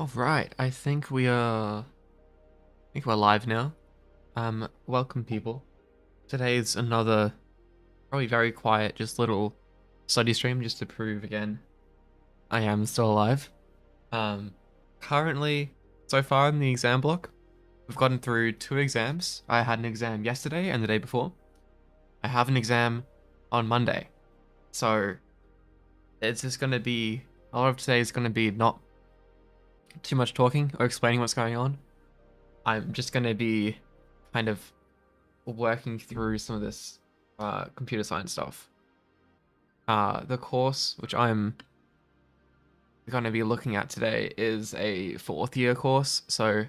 All right, I think we're live now. Welcome people. Today's another probably very quiet, just little study stream just to prove again I am still alive. Um, Currently, so far in the exam block, we've gotten through two exams. I had an exam yesterday and the day before. I have an exam on Monday. So it's just gonna be a lot of today is gonna be not too much talking or explaining what's going on. I'm just gonna be kind of working through some of this computer science stuff. The course which I'm going to be looking at today is a fourth year course, so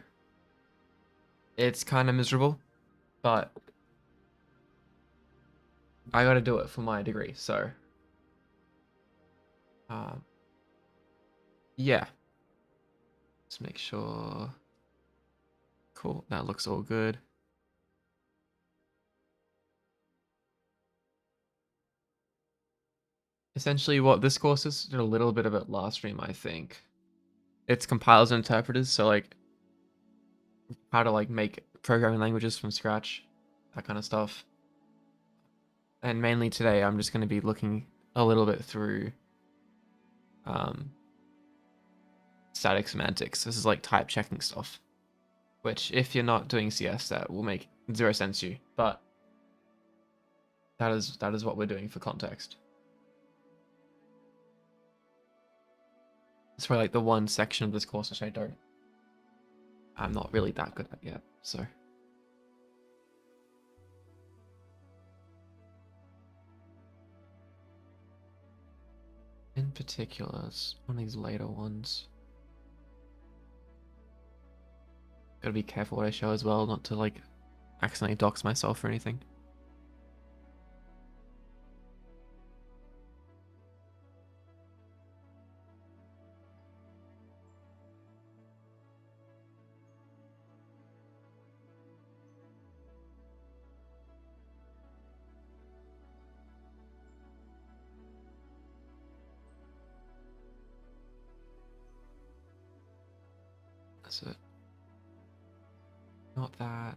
it's kind of miserable, but I got to do it for my degree. So, uh, yeah, let's make sure. Cool, that looks all good. Essentially, what this course is, did a little bit of it last stream, I think. It's compilers and interpreters, so like how to like make programming languages from scratch, that kind of stuff. And mainly today, I'm just going to be looking a little bit through um, static semantics. This is like type checking stuff, which if you're not doing CS, that will make zero sense to you. But that is what we're doing for context. It's probably like the one section of this course which I'm not really that good at yet. So in particular, it's one of these later ones. Gotta be careful what I show as well, not to like accidentally dox myself or anything. That's it. Not that.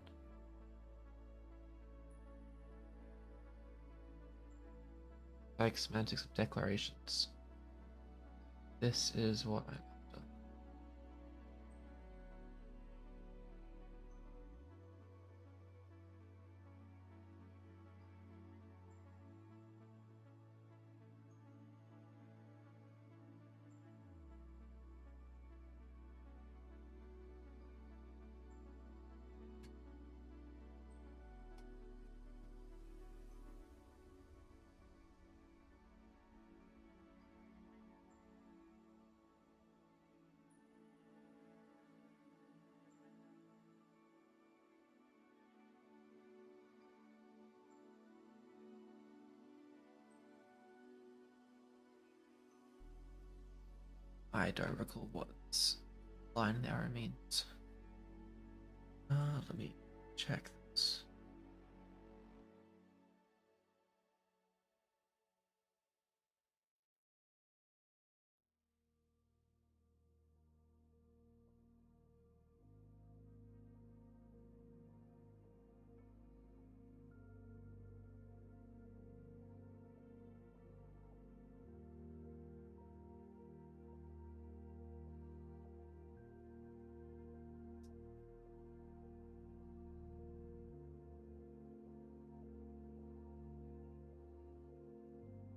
Like semantics of declarations. This is what I'm after. I don't recall what this line arrow means. Let me check this.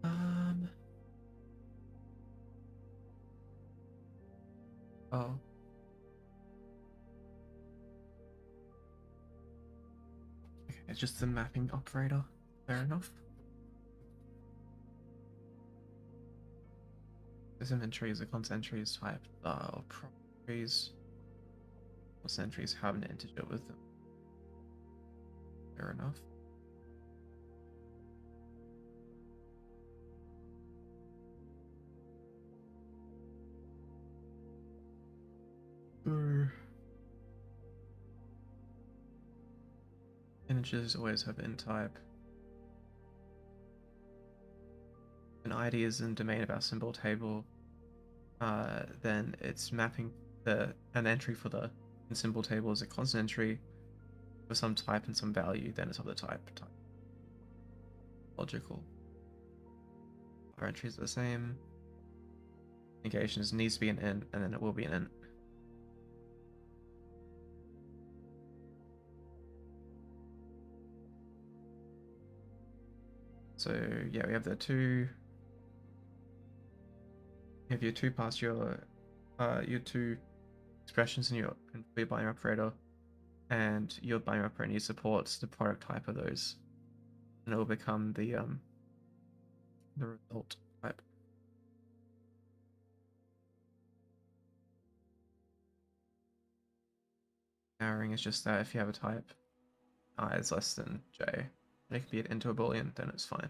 Um. Oh. Okay, it's just the mapping operator. Fair enough. This inventory is a constant trees type of properties. Constant trees have an integer with them. Fair enough. Integers always have int type. An ID is in domain of our symbol table. Then its mapping an entry for the in symbol table is a constant entry for some type and some value, then it's of the type. Logical. Our entries are the same. Negations needs to be an int, and then it will be an int. So yeah, we have the two. You have your two past your two expressions in your binary operator, and your binary operator supports the product type of those, and it will become the result type. Narrowing is just that if you have a type I is less than j, and it can be an into a boolean, then it's fine.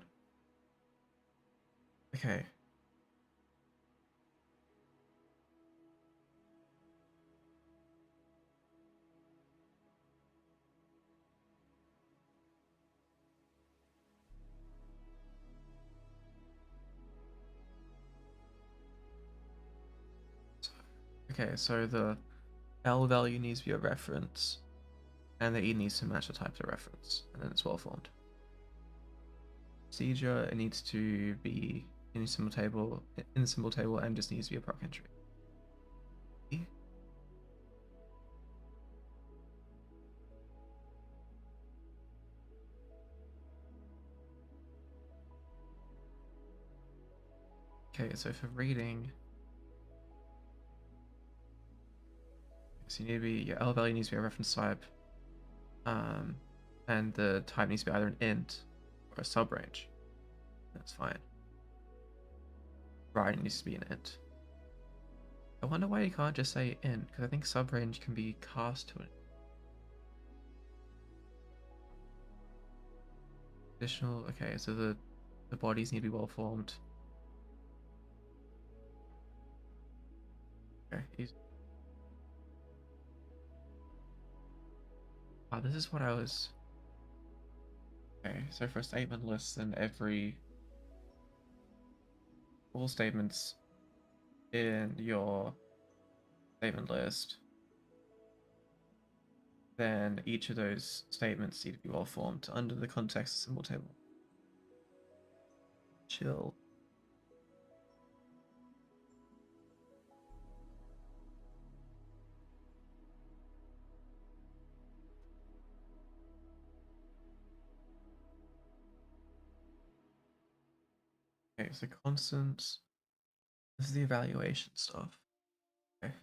Okay. Okay, so the L value needs to be a reference, and the E needs to match the type of reference, and then it's well formed. Procedure, it needs to be in the symbol table, and just needs to be a proc entry. Okay, so for reading, so you need to be your L value needs to be a reference type, and the type needs to be either an int or a subrange. That's fine. Writing needs to be an int. I wonder why you can't just say int, because I think subrange can be cast to an additional. Okay, so the bodies need to be well formed. Okay, easy. Ah, this is what I was. Okay, so for a statement list, then all statements in your statement list, then each of those statements need to be well formed under the context symbol table. Chill. Okay, so constants. This is the evaluation stuff. Okay.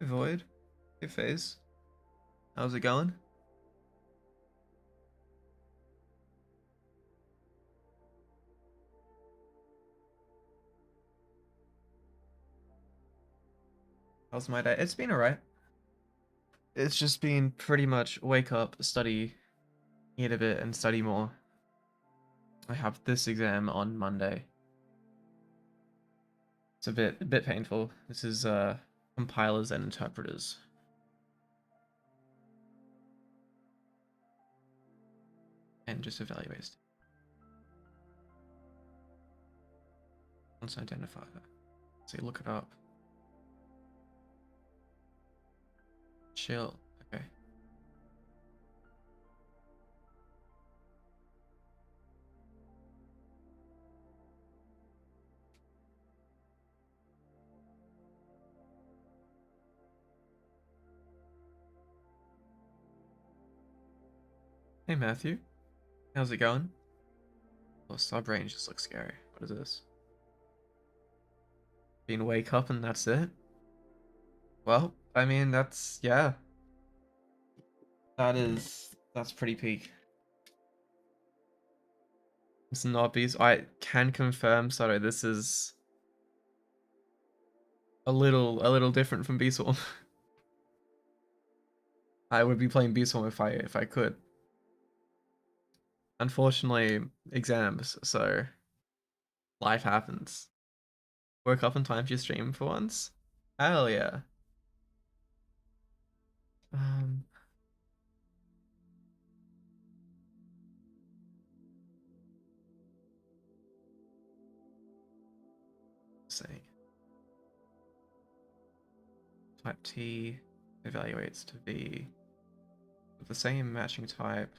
Void. Hey, Phase. How's it going? How's my day? It's been alright. It's just been pretty much wake up, study, eat a bit, and study more. I have this exam on Monday. It's a bit painful. This is compilers and interpreters. And just evaluates. Once identify that. So you look it up. Chill. Okay. Hey Matthew. How's it going? Oh, subrange just looks scary. What is this? Being wake up and that's it? Well, I mean yeah. That's pretty peak. It's not beast. I can confirm, sorry, this is a little different from Beastorm. I would be playing Beastorm if I could. Unfortunately, exams, so Life happens. Woke up in time for your stream for once. Hell yeah. Um, saying type T evaluates to V with the same matching type.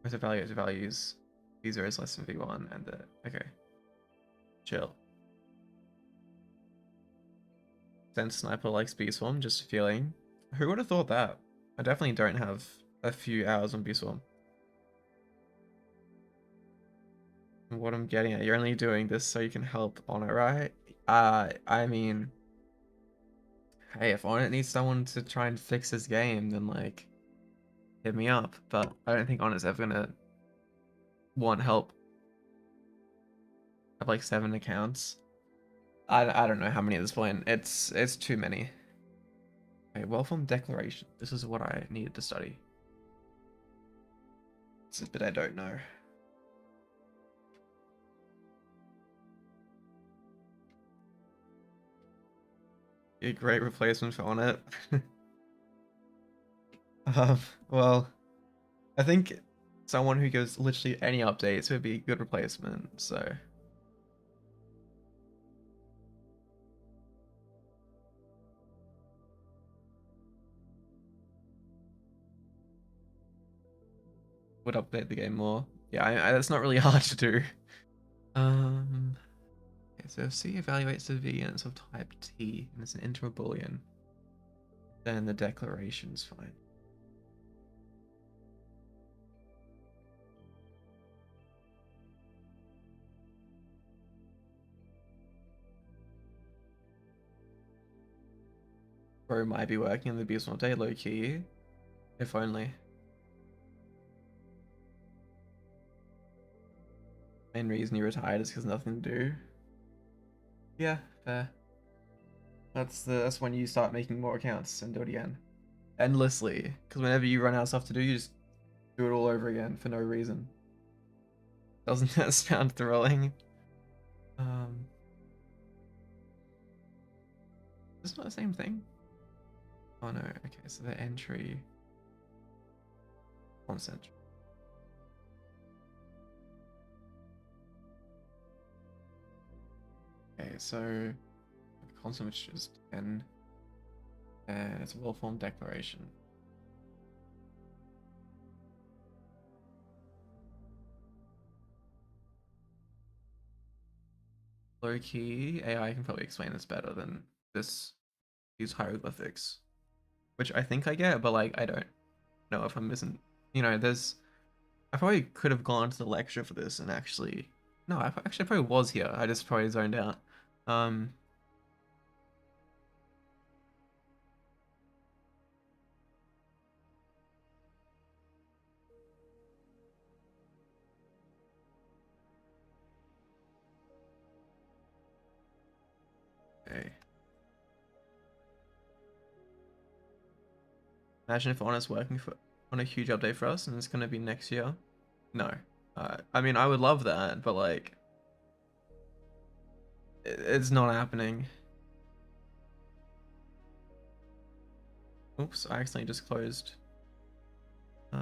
With evaluates values, V0 is less than V1, and okay, chill. Then Sniper likes B Swarm, just a feeling. Who would have thought that? I definitely don't have a few hours on B Swarm. What I'm getting at, you're only doing this so you can help on it, right? I mean, hey, if Onnit needs someone to try and fix his game, then like, hit me up. But I don't think Onnit's ever gonna want help. I have like 7 accounts. I don't know how many at this point. It's too many. Okay, well-formed declaration. This is what I needed to study. It's a bit I don't know. A great replacement for Onnit. Well, I think someone who gives literally any updates would be a good replacement, so. Would update the game more. Yeah, that's not really hard to do. Okay, so if C evaluates the V and it's of type T and it's an integer boolean, then the declaration's fine. Bro might be working on the Beast day low key. If only. Main reason he retired is because nothing to do. Yeah, fair. That's when you start making more accounts and do it again. Endlessly. Because whenever you run out of stuff to do, you just do it all over again for no reason. Doesn't that sound thrilling? It's not the same thing. Oh no, okay, so the entry constant. Okay, so the constant which is 10 and it's a well-formed declaration. Low key, AI can probably explain this better than these hieroglyphics. Which I think I get, but like I don't know if I'm missing. You know, I probably could have gone to the lecture for this and actually no, I probably was here. I just probably zoned out. Um okay. Imagine if Honest working on a huge update for us and it's gonna be next year. No. I mean I would love that, but like it's not happening. Oops, I accidentally just closed the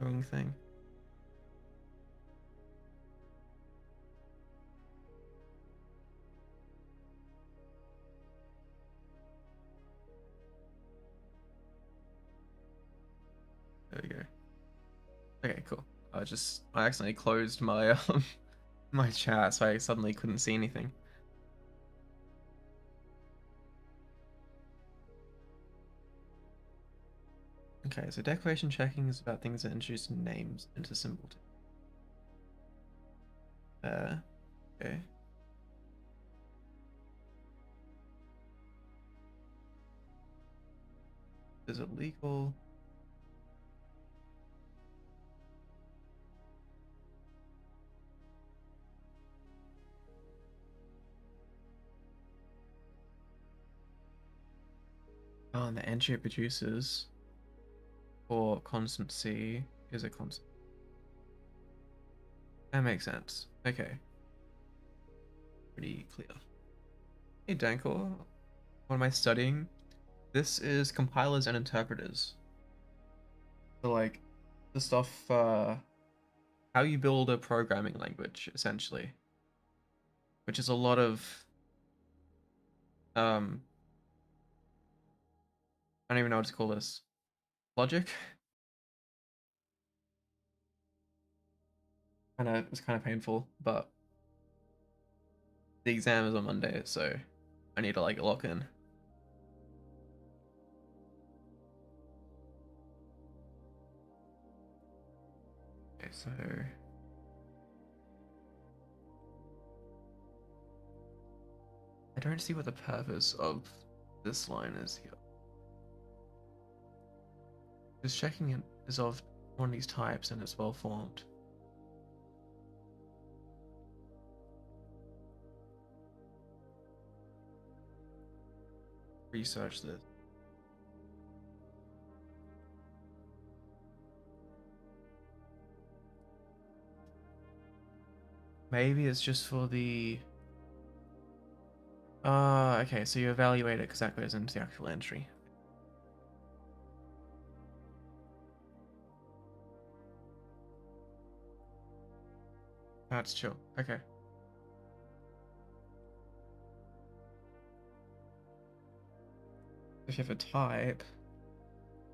wrong thing. There we go. Okay, cool. I accidentally closed my my chat, so I suddenly couldn't see anything. Okay, so declaration checking is about things that introduce names into symbol. Okay. Is it legal? Oh, and the entry it produces for constant C is a constant. That makes sense. Okay. pretty clear. Hey Dankor, what am I studying? This is compilers and interpreters. So like the stuff, how you build a programming language, essentially. Which is a lot of, um, I don't even know what to call this. Logic? It's kind of painful, but the exam is on Monday, so I need to like lock in. Okay, so I don't see what the purpose of this line is here. Just checking it is of one of these types and it's well formed. Research this. Maybe it's just for the... okay, so you evaluate it because that goes into the actual entry. That's chill. Okay. If you have a type,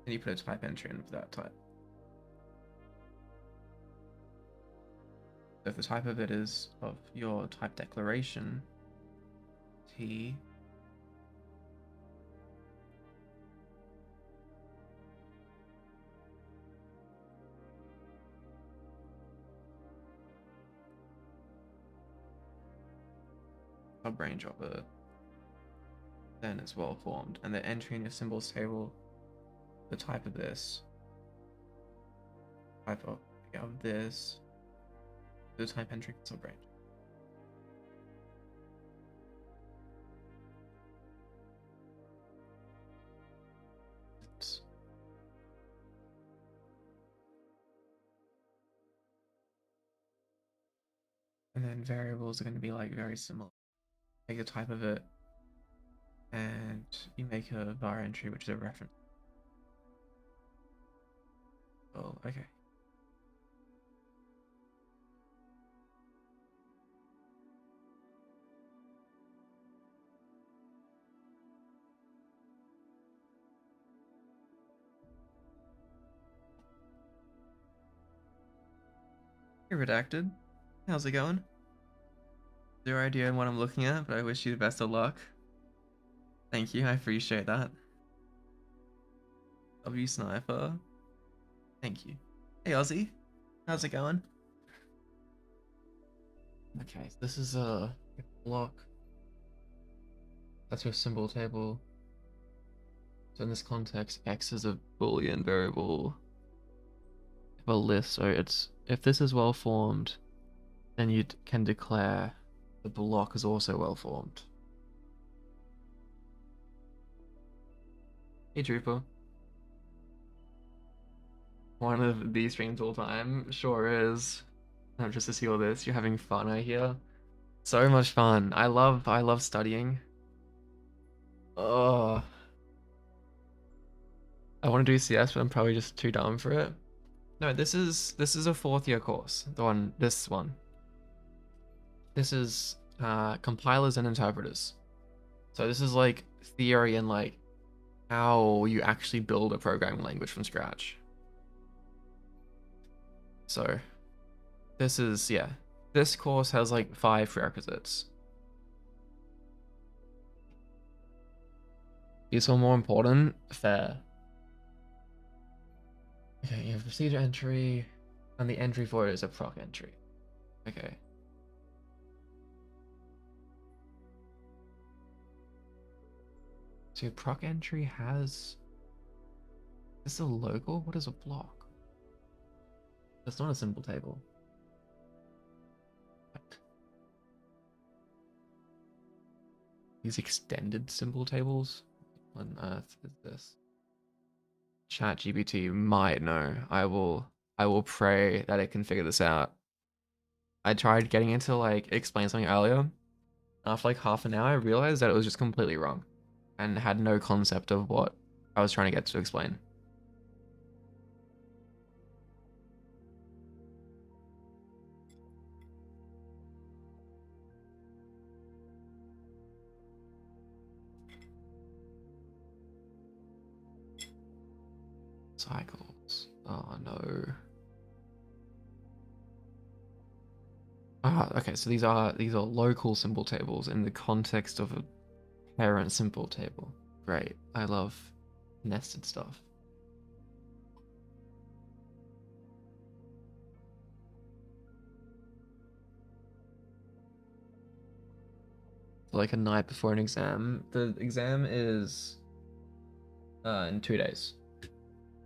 then you put a type entry in for that type. So if the type of it is of your type declaration, T, sub-range of it, then it's well formed. And the entry in your symbols table, the type of this, type of this, the type entry sub-range. And then variables are going to be like very similar. Take the type of it, and you make a var entry, which is a reference. Oh, okay. Hey, Redacted. How's it going? Zero idea on what I'm looking at, but I wish you the best of luck. Thank you, I appreciate that. W Sniper. Thank you. Hey, Ozzy. How's it going? Okay, so this is a block. That's your symbol table. So in this context, X is a Boolean variable of a list. So it's if this is well formed, then you can declare the block is also well formed. Hey Drooper. One of the streams all time. Sure is. Not just to see all this. You're having fun, I hear. So much fun. I love studying. Oh, I want to do CS, but I'm probably just too dumb for it. No, this is a fourth year course. This one. This is compilers and interpreters. So this is like theory and like how you actually build a programming language from scratch. So this is, yeah. This course has like 5 prerequisites. These are more important. Fair. Okay, you have procedure entry, and the entry for it is a proc entry. Okay. So your proc entry has... Is this a local? What is a block? That's not a symbol table. What? These extended symbol tables? What on earth is this? ChatGPT might know. I will pray that it can figure this out. I tried getting it to like explain something earlier, After like half an hour, I realized that it was just completely wrong and had no concept of what I was trying to get to explain. Cycles. Oh no. Ah, okay, so these are local symbol tables in the context of a parent symbol table. Great. I love nested stuff. Like a night before an exam. The exam is in 2 days.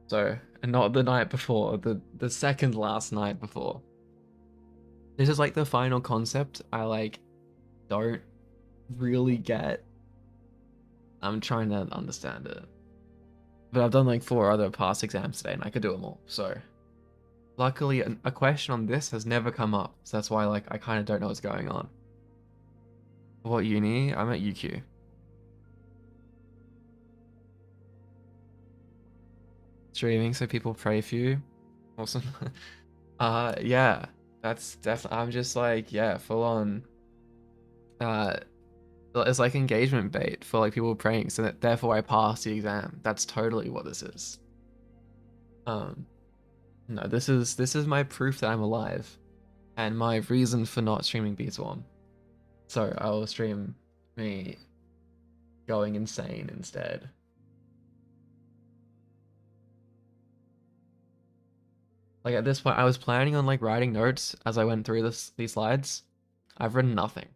So, and not the night before, the second last night before. This is like the final concept I like don't really get. I'm trying to understand it. But I've done like 4 other past exams today and I could do them all. So, luckily a question on this has never come up. So that's why like I kind of don't know what's going on. What uni? I'm at UQ. Streaming so people pray for you. Awesome. Yeah, that's definitely. I'm just like, yeah, full on. Uh, it's like engagement bait for like people praying, so that therefore I pass the exam. That's totally what this is. Um, no, this is my proof that I'm alive, and my reason for not streaming B1. So I will stream me going insane instead. Like at this point, I was planning on like writing notes as I went through these slides. I've written nothing.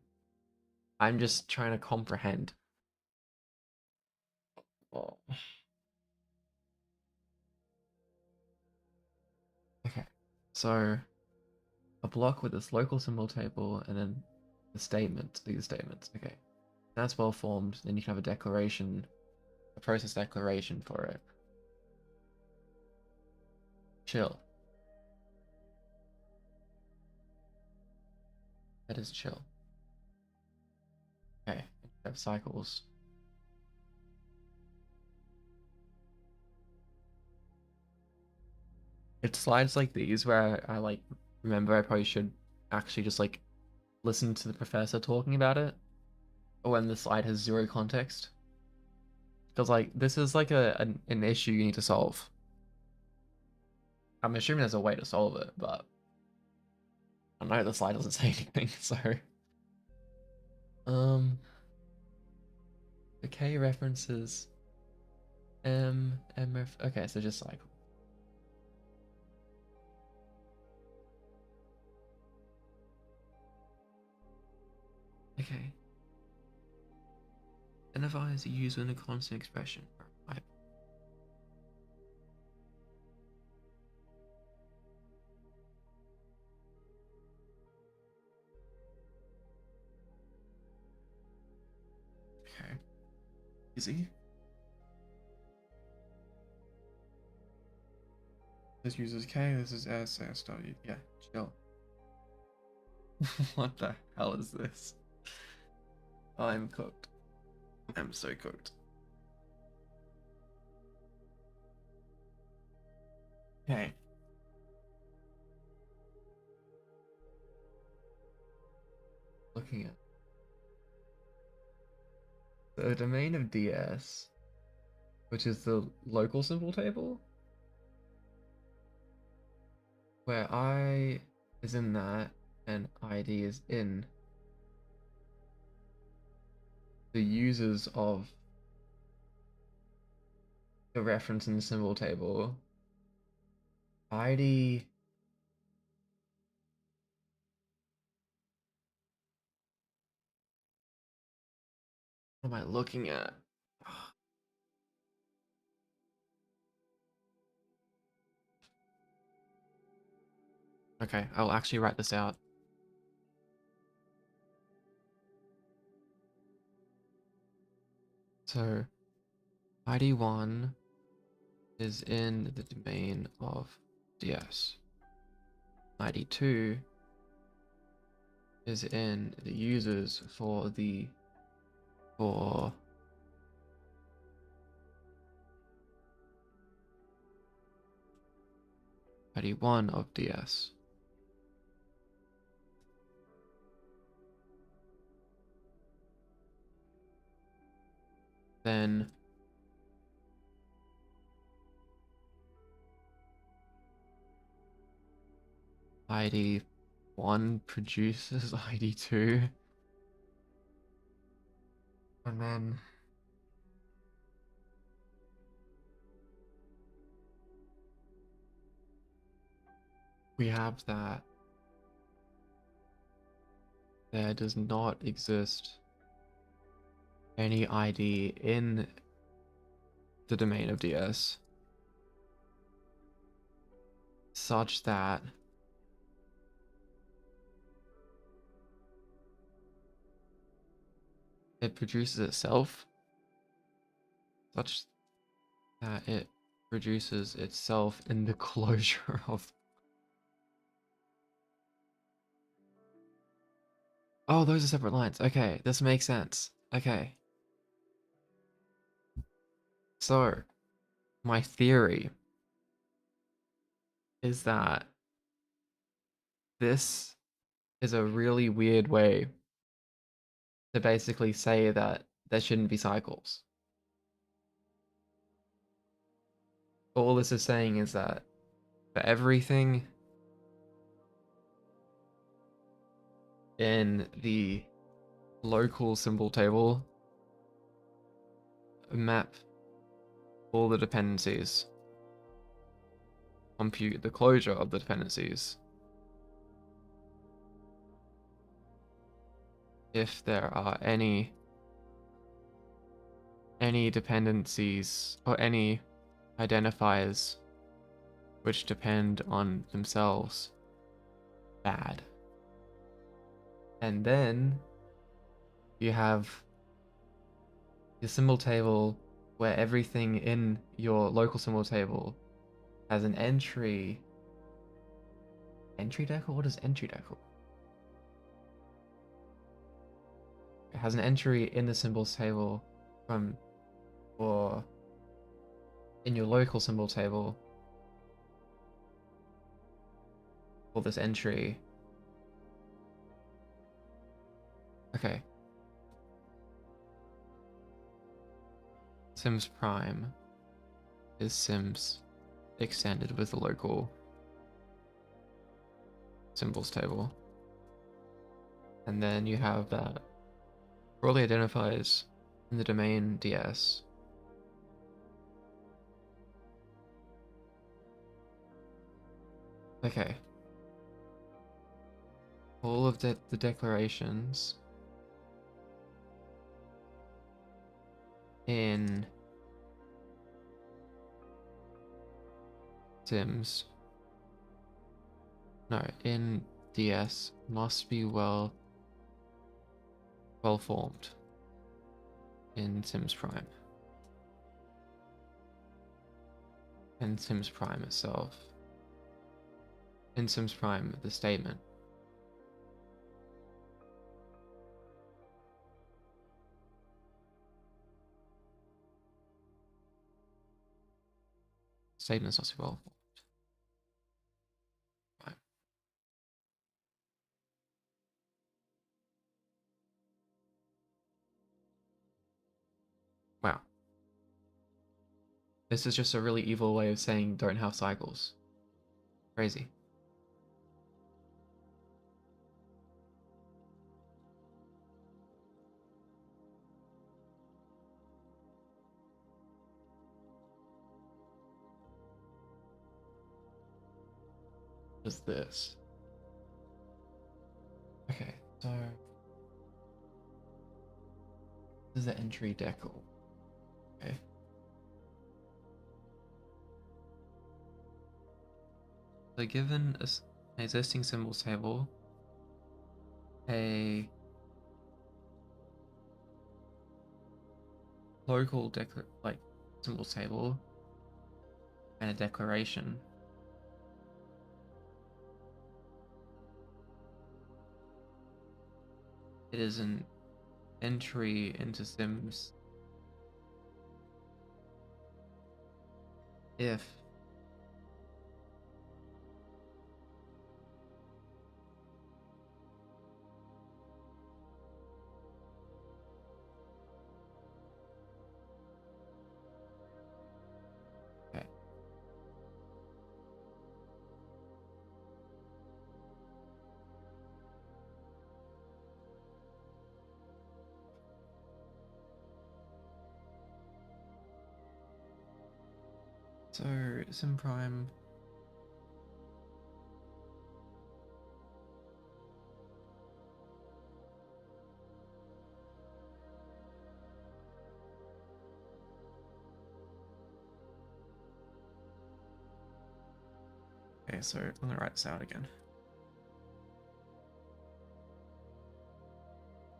I'm just trying to comprehend. Oh. Okay, so a block with this local symbol table and then the statement, these statements. Okay, that's well formed. Then you can have a declaration, a process declaration for it. Chill. That is chill. Okay, have cycles. It's slides like these where I like remember I probably should actually just like listen to the professor talking about it when the slide has zero context. Because like this is like an issue you need to solve. I'm assuming there's a way to solve it, but I know the slide doesn't say anything, so the K references okay, so just cycle. Okay. Identify as a user in a constant expression. Right. Okay. Easy. This uses K, this is SSW. Yeah, chill. What the hell is this? I'm cooked. I'm so cooked. Okay. Looking at the domain of DS, which is the local symbol table, where I is in that and ID is in the users of the reference in the symbol table. ID. What am I looking at? Okay, I'll actually write this out. So, ID1 is in the domain of DS. ID2 is in the users for ID1 of DS. Then ID1 produces ID2. And then we have that there does not exist any ID in the domain of DS such that it produces itself, such that it produces itself in the closure of... Oh, those are separate lines. Okay, this makes sense. Okay. So, my theory is that this is a really weird way to basically say that there shouldn't be cycles. All this is saying is that for everything in the local symbol table, map all the dependencies, compute the closure of the dependencies. If there are any dependencies or any identifiers which depend on themselves, bad. And then you have your symbol table where everything in your local symbol table has an entry decal? What is entry decal? It has an entry in the symbols table or in your local symbol table for this entry. Okay. Sims prime is Sims extended with the local symbols table. And then you have that broadly identifies in the domain DS. Okay. All of the declarations in Sims, no, in DS must be well formed in Sims Prime. And Sims Prime itself. In Sims Prime, the statement. Statements must be well formed. Right. Wow. This is just a really evil way of saying don't have cycles. Crazy. What is this? Okay, so this is the entry decal. Okay. So given an existing symbols table, a local symbols table, and a declaration. it is an entry into Sims if okay. So Sim Prime. Okay, so I'm gonna write this out again.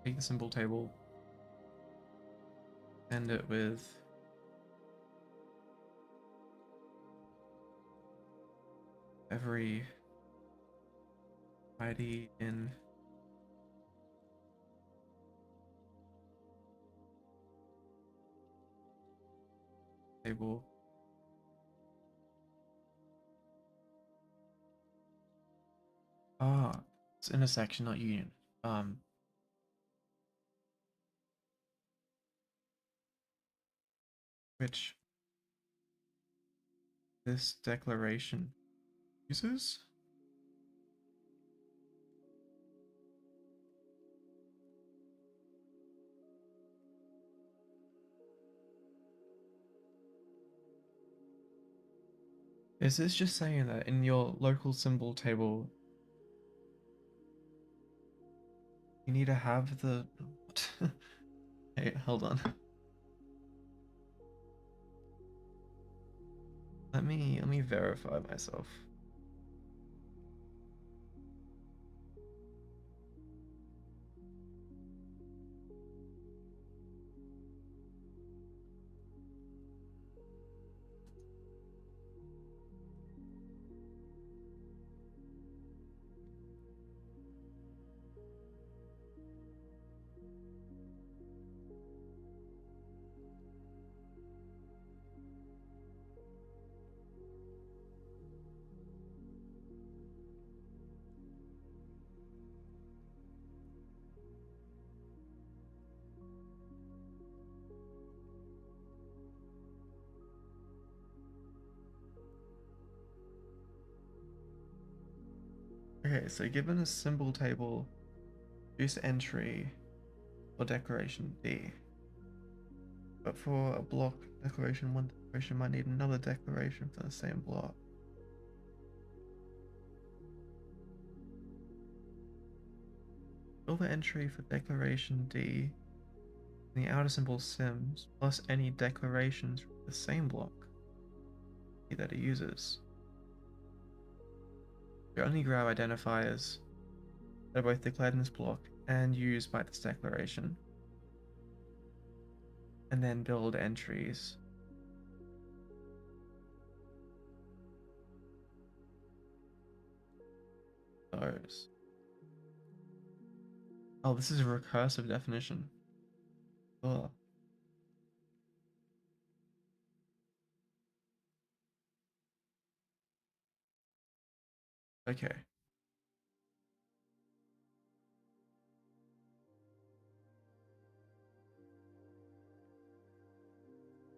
Take the symbol table, end it with every ID in table. Ah, it's intersection, not union. Um, which this declaration uses. Is this just saying that in your local symbol table, you need to have the... What? Hey, hold on. Let me verify myself. Okay, so given a symbol table, use entry for declaration D. But for a block declaration, one declaration might need another declaration for the same block. Fill the entry for declaration D in the outer symbol sims plus any declarations from the same block that it uses. You only grab identifiers that are both declared in this block and used by this declaration, and then build entries. Those. Oh, this is a recursive definition. Oh, okay.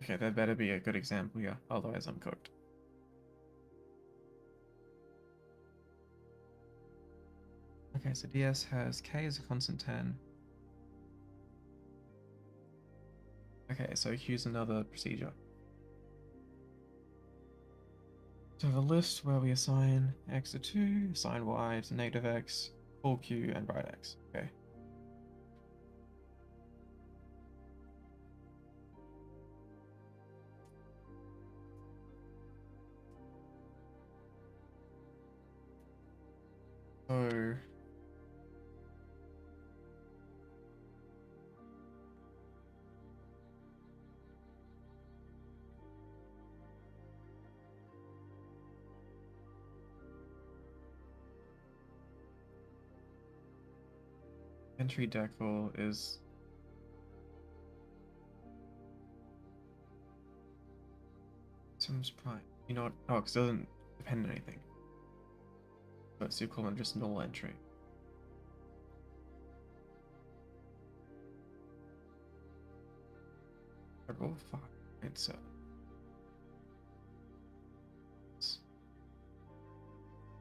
Okay, that better be a good example, yeah. Otherwise, I'm cooked. Okay, so DS has K as a constant 10. Okay, so here's another procedure. So have a list where we assign X to 2, assign Y to negative X, call Q, and write X. Okay. So entry decor is Sims Prime. You know what? Oh, because it doesn't depend on anything. But it's equivalent just normal entry. Level 5.7.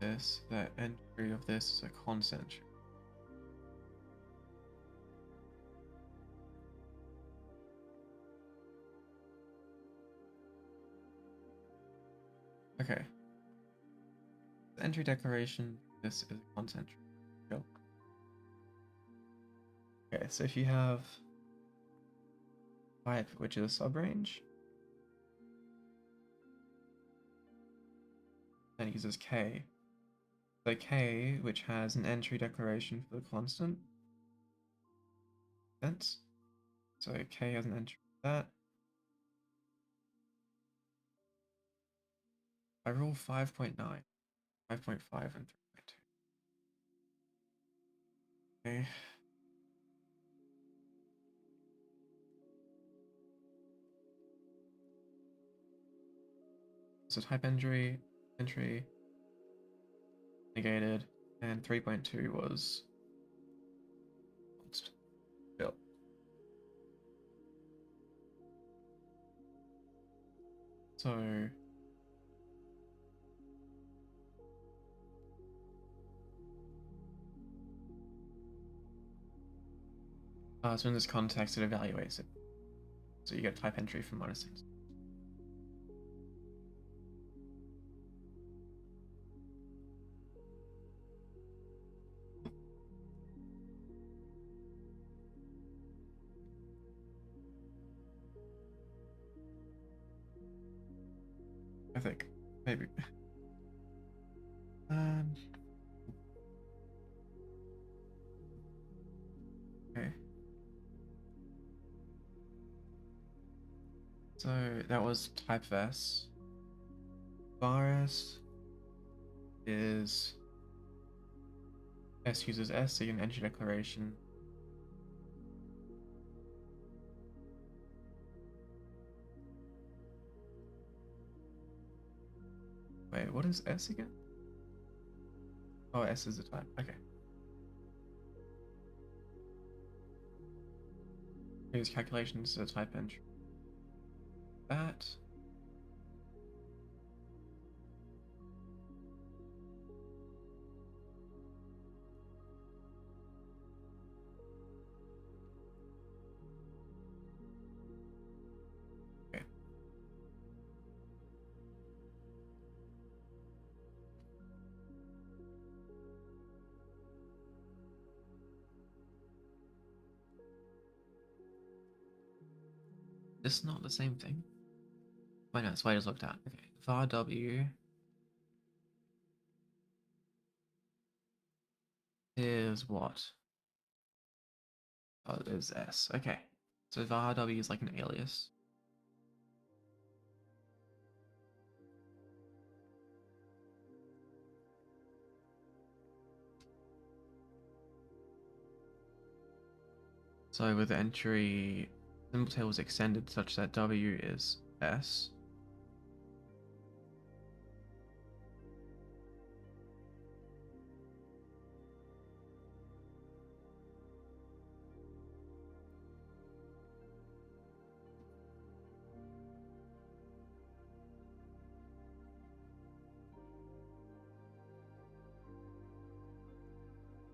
This, the entry of this is a constant. Okay. The entry declaration, this is a constant. Okay, so if you have type, which is a subrange, then it uses K. So K, which has an entry declaration for the constant. Sense. So K has an entry for that. I roll 5.9, 5.5, and 3.2. Okay. So type entry, negated, and 3.2 was built. So so in this context, it evaluates it. So you get type entry from -6. I think maybe. Okay. So that was type S. Virus is S uses S, so you can entry declaration. Wait, what is S again? Oh, S is the type. Okay. Use calculations to type entry. That. Okay. This is not the same thing. Wait, no, that's what I just looked at. Okay. var w is what? Oh, it is S. Okay. So var w is like an alias. So with the entry, symbol table is extended such that W is S.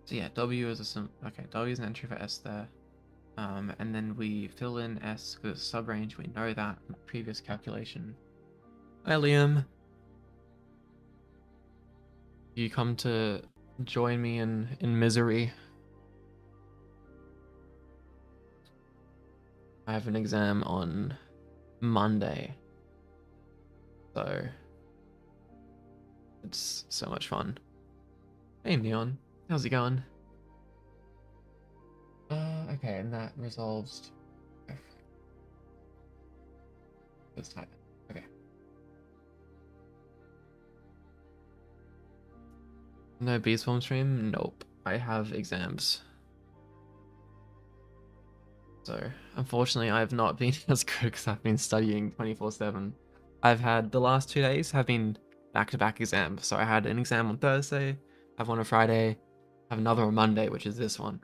So yeah, W is a okay, W is an entry for S there. And then we fill in S because it's subrange. We know that from previous calculation. Hi, Liam. You come to join me in misery. I have an exam on Monday, so it's so much fun. Hey, Neon, how's it going? Okay, and that resolves. Let's type it. Okay. No Beast Form stream? Nope. I have exams. So, unfortunately, I have not been as good because I've been studying 24/7. I've had the last 2 days have been back-to-back exams. So I had an exam on Thursday, have one on Friday, have another on Monday, which is this one.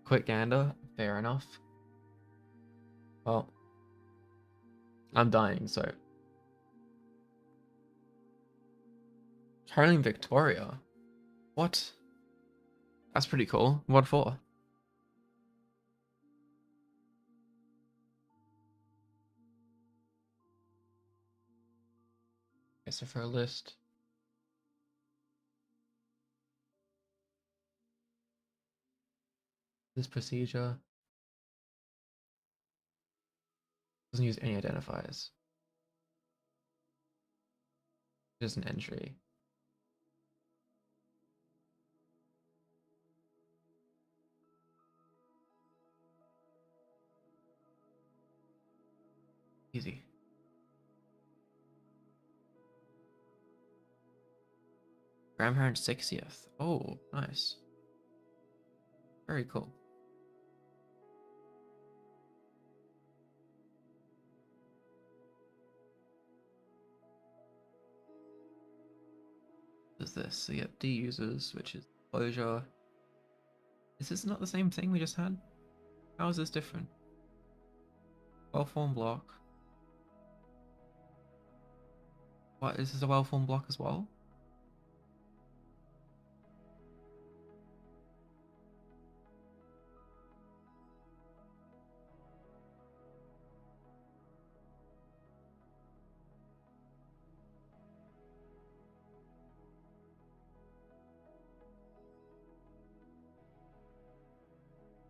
Quick gander, fair enough. Well, I'm dying, so. Currently in Victoria? What? That's pretty cool. What for? Okay, so for a list. This procedure doesn't use any identifiers. Just an entry. Easy. Grandparents' 60th. Oh, nice. Very cool. What is this? So you have D users, which is closure. Is this not the same thing we just had? How is this different? Well-formed block. What, is this a well-formed block as well?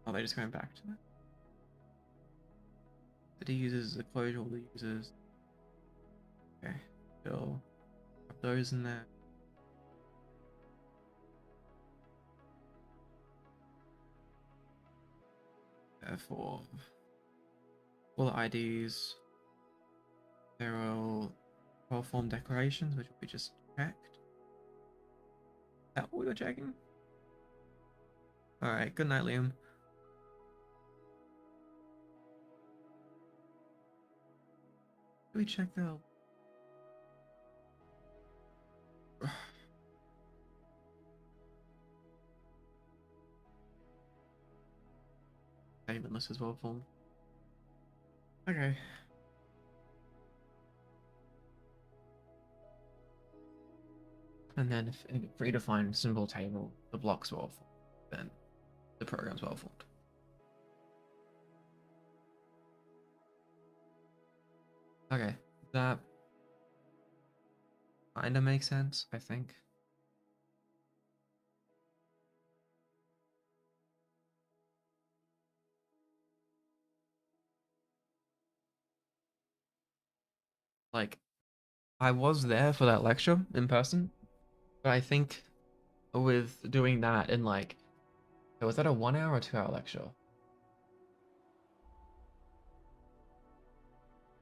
Oh, they're just going back to that. The D users, the closure, all the users. Okay, still have those in there. For all the IDs, there are well-formed declarations, which we just checked. Is that what we were checking? Alright, good night, Liam. Did we check the... Payment list is well-formed. Okay. And then if in a predefined symbol table, the block's well-formed, then the program's well-formed. Okay, that kinda makes sense, I think. Like, I was there for that lecture in person, but I think with doing that in like, was that a 1 hour or 2 hour lecture?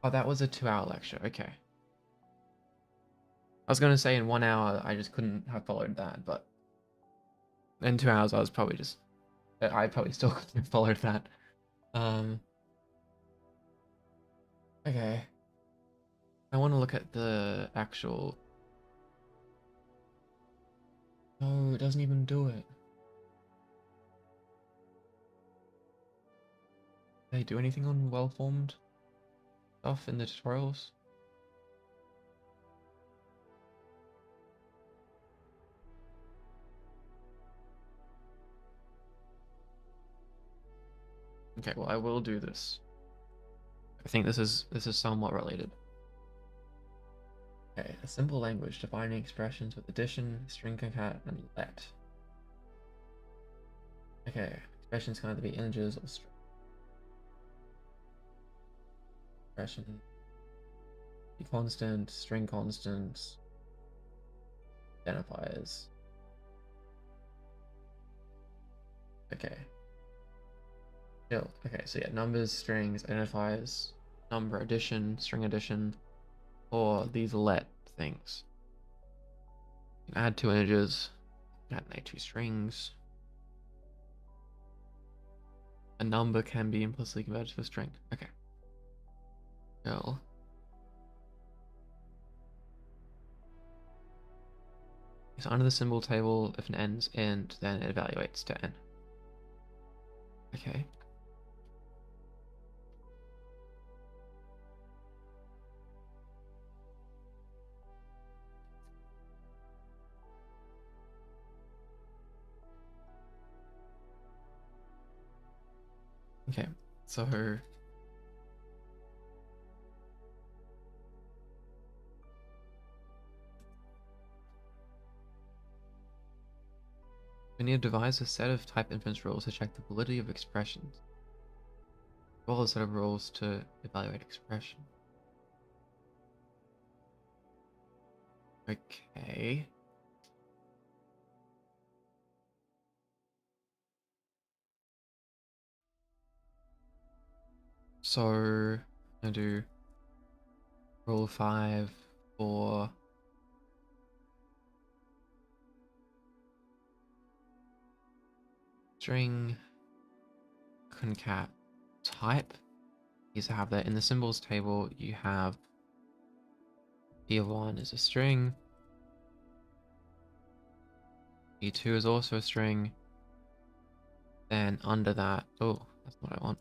Oh, that was a 2 hour lecture, okay. I was gonna say in 1 hour I just couldn't have followed that, but in 2 hours I was probably just, I probably still couldn't have followed that. Um, okay. I want to look at the actual... No, it doesn't even do it. Do they do anything on well-formed stuff in the tutorials? Okay, well I will do this. I think this is somewhat related. Okay, a simple language defining expressions with addition, string concat, and let. Okay, expressions can either be integers or string. Expression, be constant, string constants, identifiers. Okay. Still, okay, so yeah, numbers, strings, identifiers, number addition, string addition, or these let things. You can add two integers, concatenate two strings. a number can be implicitly converted to a string. Okay. Girl. So under the symbol table, if it ends int, then it evaluates to n. Okay. Okay, so we need to devise a set of type inference rules to check the validity of expressions, as well as a set of rules to evaluate expression. Okay. So I'm gonna do rule 5 for string concat type. You to have that in the symbols table. You have E1 is a string, E2 is also a string. Then under that, oh, that's what I want.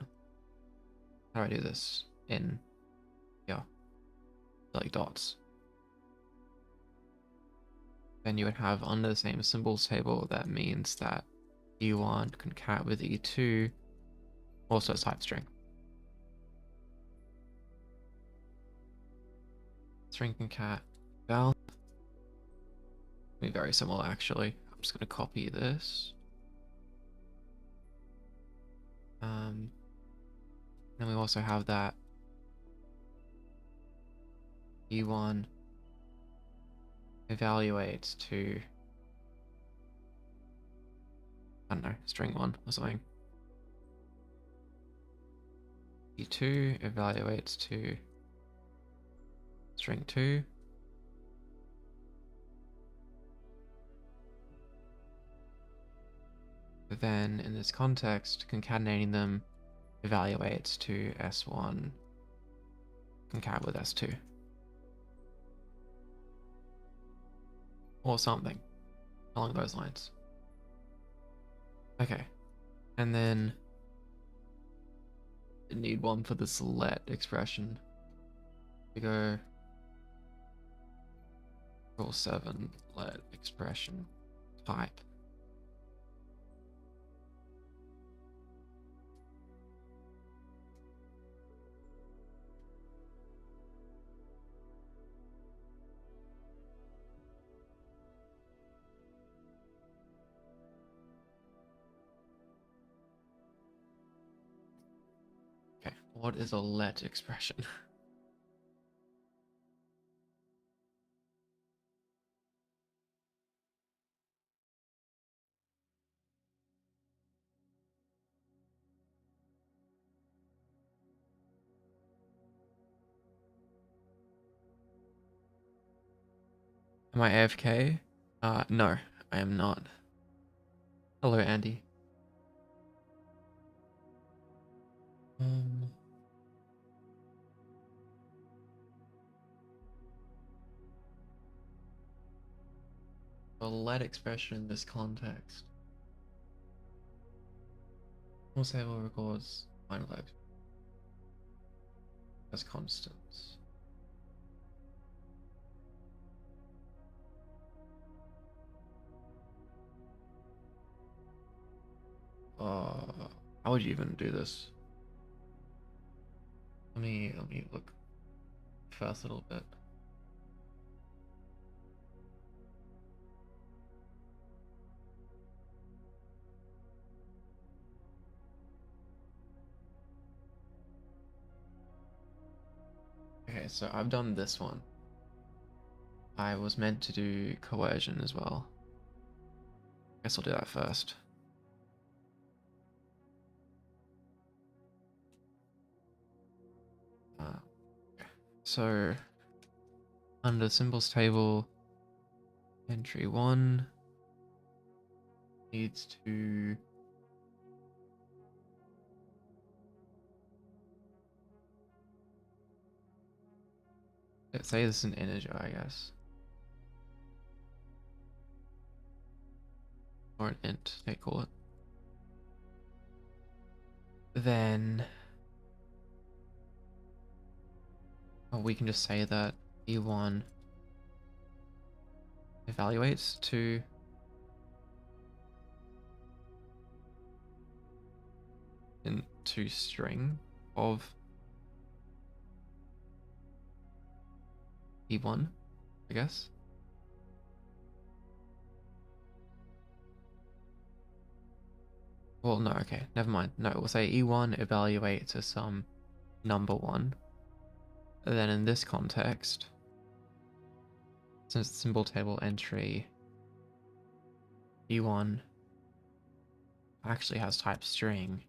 How do I do this? In, yeah, like dots. Then you would have under the same symbols table, that means that E1 concat with E2 also a type string. String concat val. Be very similar actually. I'm just gonna copy this. Then we also have that E1 evaluates to, I don't know, string 1 or something. E2 evaluates to string 2. But then in this context, concatenating them evaluates to S1 concat with S2. Or something along those lines. Okay. And then I need one for this let expression. We go rule 7 let expression type. Okay, what is a let expression? Am I AFK? No, I am not. Hello, Andy. A let expression in this context. We'll say we'll records final expression as constants. How would you even do this? Let me look first a little bit. Okay, so I've done this one. I was meant to do coercion as well. Guess I'll do that first. So under symbols table, entry 1 needs to Let's say this is an integer, I guess. Or an int, they call it. Then we can just say that e1 evaluates to into string of e1, I guess. Well, no, okay, never mind. No, we'll say e1 evaluate to some number 1. And then in this context, since symbol table entry e1 actually has type string,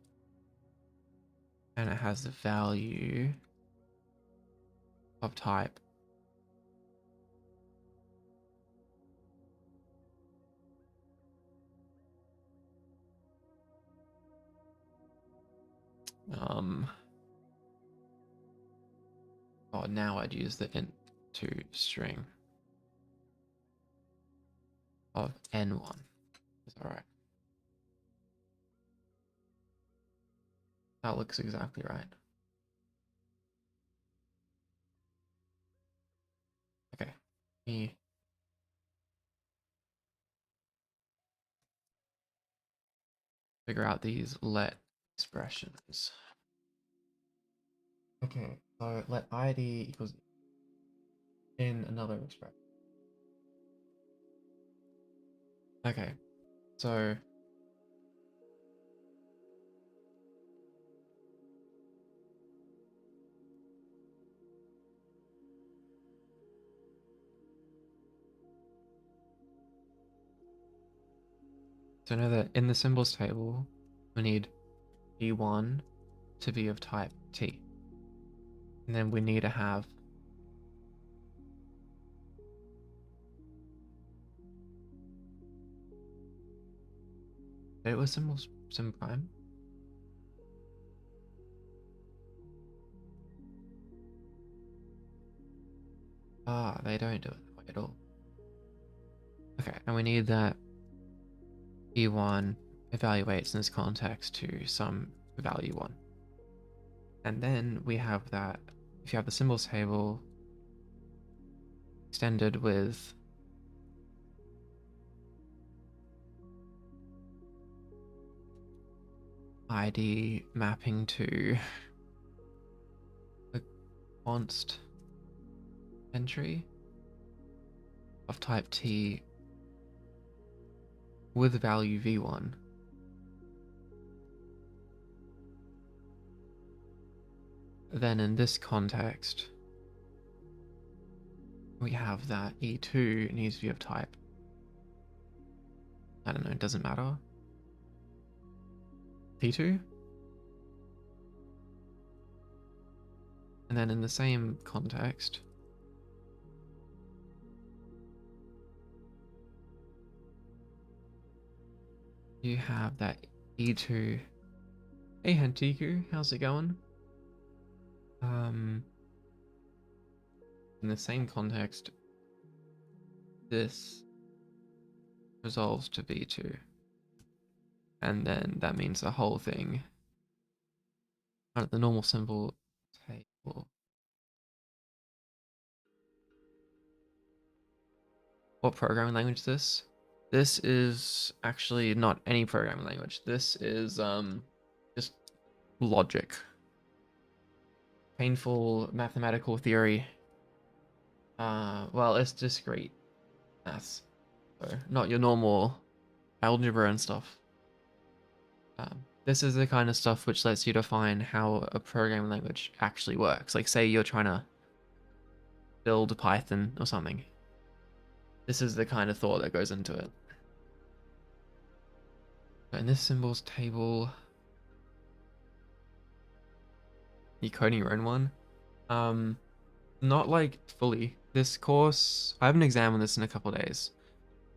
and it has the value of type oh, now I'd use the int to string of n1. Is that right? That looks exactly right. Okay. Let me figure out these let expressions. Okay, so let id equals in another expression. Okay, so know that in the symbols table, we need e1 to be of type t. And then we need to have it was symbols sim prime. Ah, they don't do it that way at all. Okay, and we need that e1 evaluates in this context to some value 1. And then we have that if you have the symbols table extended with id mapping to a const entry of type t with value v1, then in this context we have that e2 needs to be of type, I don't know, it doesn't matter, t2. And then in the same context you have that e2. Hey Hantiku, how's it going? In the same context, this resolves to v2, and then that means the whole thing at the normal symbol table. What programming language is this? This is actually not any programming language. This is just logic. Painful mathematical theory. Well, it's discrete maths. So not your normal algebra and stuff. This is the kind of stuff which lets you define how a programming language actually works. Like say you're trying to build Python or something. This is the kind of thought that goes into it. In this symbols table, you coding your own one? Not like fully. This course, I have an exam on this in a couple of days.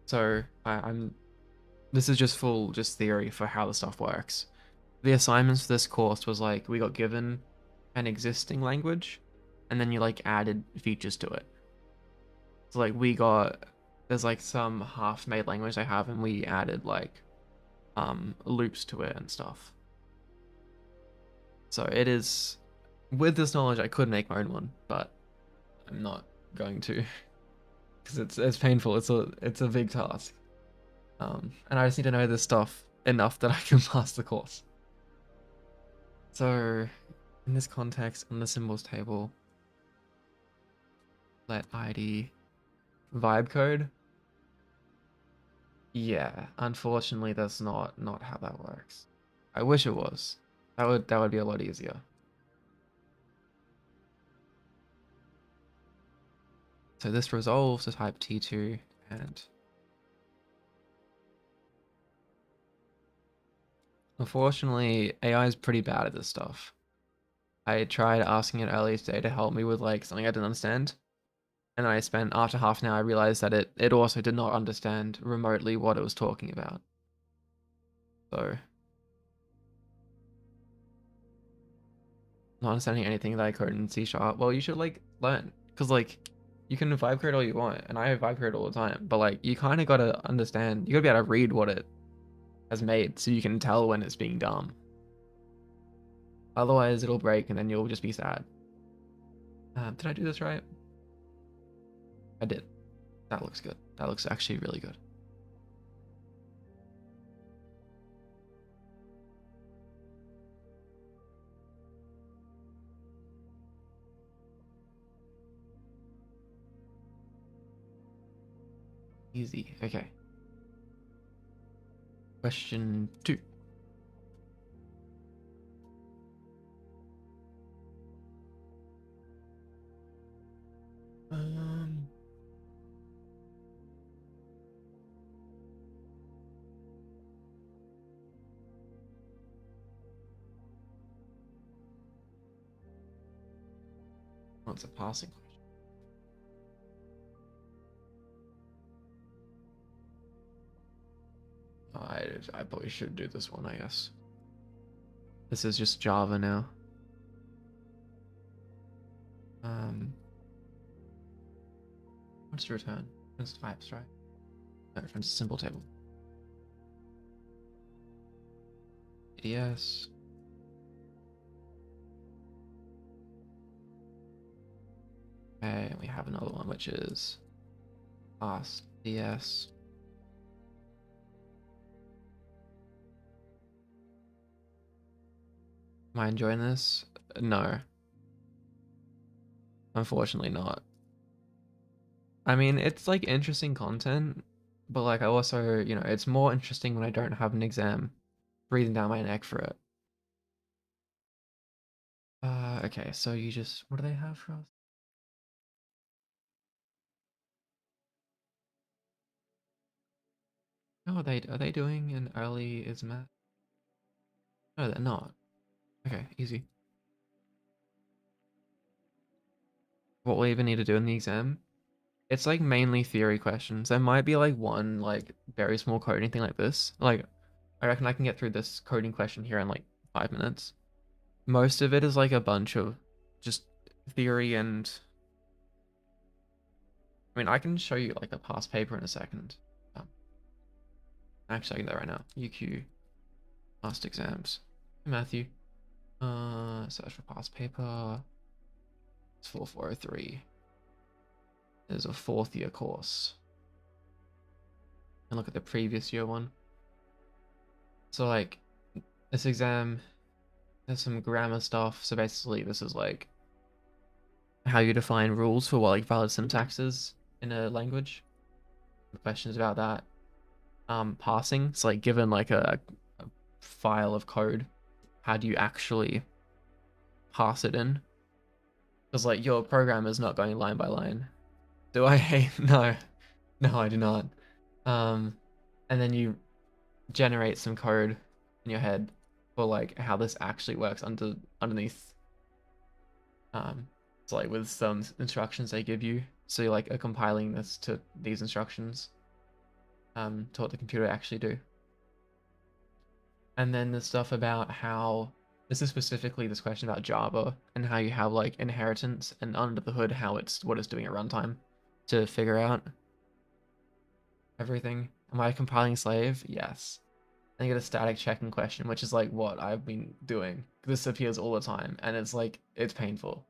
So this is just full theory for how the stuff works. The assignments for this course was like, we got given an existing language and then you like added features to it. So like there's like some half-made language I have, and we added like loops to it and stuff. So it is, with this knowledge, I could make my own one, but I'm not going to because it's painful. It's a big task. And I just need to know this stuff enough that I can pass the course. So in this context, on the symbols table, let ID vibe code. Yeah, unfortunately, that's not how that works. I wish it was. That would be a lot easier. So this resolves to type T2, and unfortunately, AI is pretty bad at this stuff. I tried asking it earlier today to help me with like something I didn't understand, and then I spent after half an hour, I realized that it also did not understand remotely what it was talking about. So not understanding anything that I code in C#. Well, you should like learn, because like you can vibe code all you want, and I vibe code all the time, but like you kind of gotta understand, you gotta be able to read what it has made so you can tell when it's being dumb. Otherwise, it'll break and then you'll just be sad. Did I do this right? I did. That looks good. That looks actually really good. Easy. Okay. Question 2. Um, what's a passing question? I probably should do this one, I guess. This is just Java now. What's to return? It's types, right? No, returns a symbol table. ADS. Okay, we have another one, which is pass DS. Am I enjoying this? No. Unfortunately not. I mean, it's like interesting content, but like I also, it's more interesting when I don't have an exam breathing down my neck for it. Okay, so what do they have for us? Oh, are they doing an early is math? No, they're not. Okay, easy. What we even need to do in the exam? It's like mainly theory questions. There might be like one like very small coding thing like this. Like I reckon I can get through this coding question here in like 5 minutes. Most of it is like a bunch of just theory, and I mean I can show you like a past paper in a second. Um, Actually, I can do that right now. UQ past exams. Hey, Matthew. Search for past paper. It's 4403. There's a 4th year course. And look at the previous year one. So like this exam, there's some grammar stuff. So basically this is like how you define rules for what like valid syntax is in a language. Questions about that. Parsing. It's like given like a file of code, how do you actually parse it in? Because like your program is not going line by line. Do I hate? No, no, I do not. Um, and then you generate some code in your head for like how this actually works underneath. So like with some instructions they give you. So you like are compiling this to these instructions. To what the computer actually do. And then the stuff about how This is specifically this question about Java and how you have like inheritance and under the hood how what it's doing at runtime to figure out everything. Am I compiling slave? Yes. And you get a static checking question, which is like what I've been doing. This appears all the time, and it's like it's painful.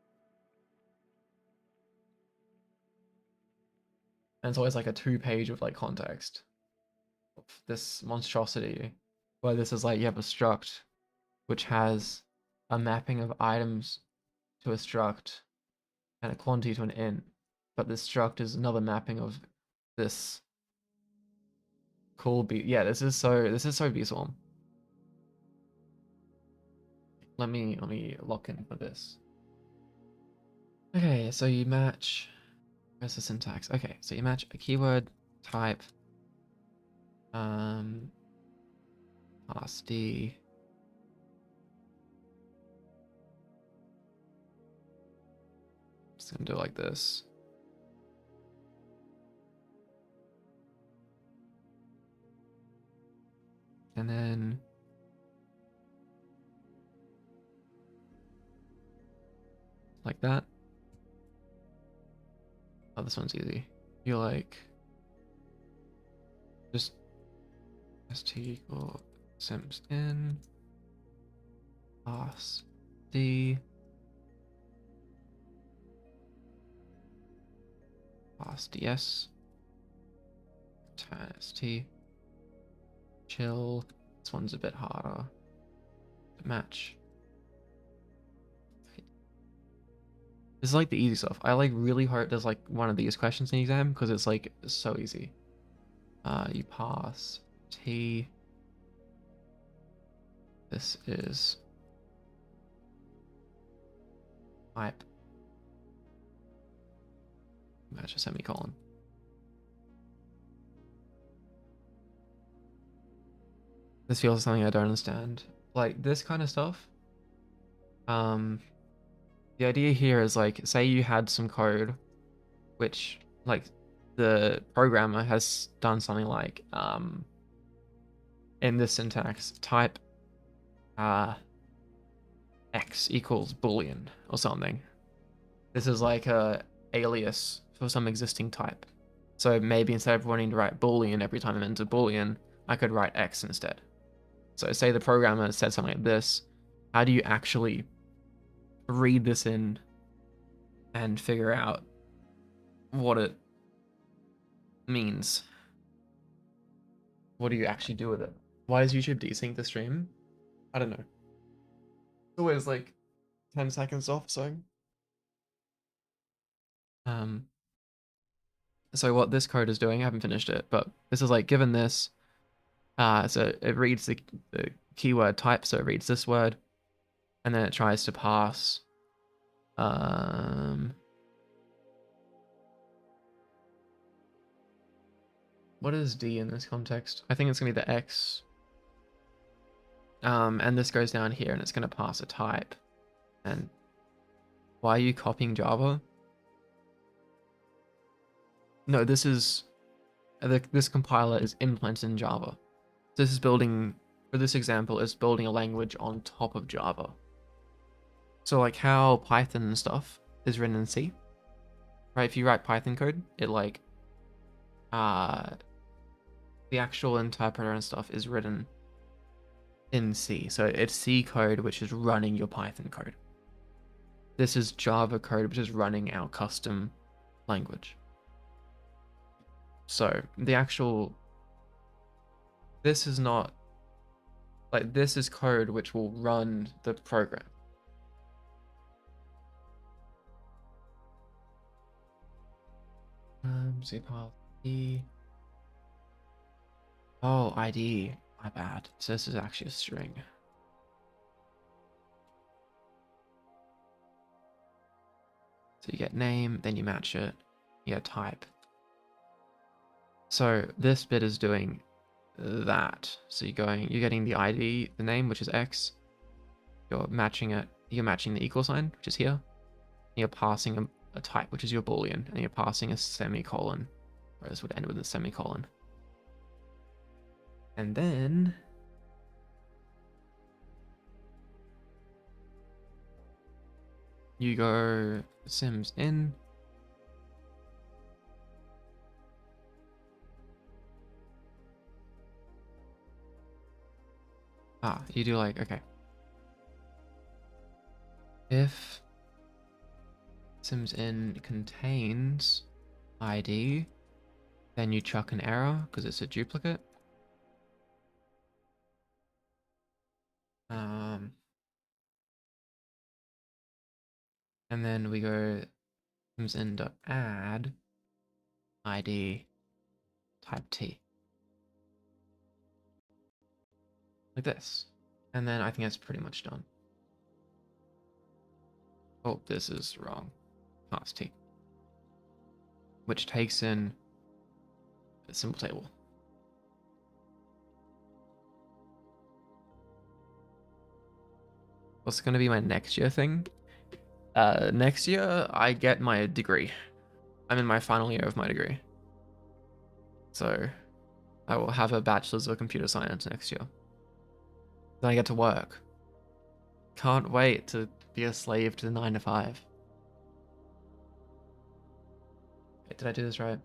And it's always like a 2-page of like context of this monstrosity, where this is like you have a struct which has a mapping of items to a struct and a quantity to an int, but this struct is another mapping of this cool B. Yeah, this is so vSwarm. Let me lock in for this. Okay, so you match. Where's the syntax? Okay, so you match a keyword type, RSD. Just gonna do it like this. And then like that. Oh, this one's easy. You like just st equal simps in RSD RSDS st chill. This one's a bit harder to match. This is like the easy stuff. I like really hope there's like one of these questions in the exam because it's like so easy. You pass T. This is type. Match a semicolon. This feels like something I don't understand. Like this kind of stuff. The idea here is like, say you had some code, which like the programmer has done something like, in this syntax, type x equals boolean or something. This is like a alias for some existing type. So maybe instead of wanting to write boolean every time I enter boolean, I could write x instead. So say the programmer said something like this, how do you actually read this in and figure out what it means? What do you actually do with it? Why does YouTube desync the stream? I don't know. It's always like 10 seconds off, so um so what this code is doing, I haven't finished it, but this is like given this, so it reads the keyword type, so it reads this word, and then it tries to pass what is D in this context? I think it's gonna be the X. And this goes down here and it's gonna pass a type. And why are you copying Java? No, this is this compiler is implemented in Java. This is building, for this example, is building a language on top of Java. So like how Python and stuff is written in C, right? If you write Python code, it like the actual interpreter and stuff is written in C. So it's C code which is running your Python code. This is Java code which is running our custom language. So the actual, this is not, like this is code which will run the program. C path E. Oh, ID. My bad. So this is actually a string. So you get name, then you match it. You get type. So this bit is doing that. So you're getting the ID, the name, which is X. You're matching it. You're matching the equal sign, which is here. You're passing a type, which is your boolean, and you're passing a semicolon. Where this would end with a semicolon. And then You go Sims in. Ah, you do like, okay. If Sims in contains ID, then you chuck an error because it's a duplicate. And then we go Sims in.add ID type T. Like this. And then I think that's pretty much done. Oh, this is wrong. Class T. Which takes in a symbol table. What's going to be my next year thing? Next year, I get my degree. I'm in my final year of my degree. So, I will have a bachelor's of computer science next year. Then I get to work. Can't wait to be a slave to the 9 to 5. Wait, did I do this right?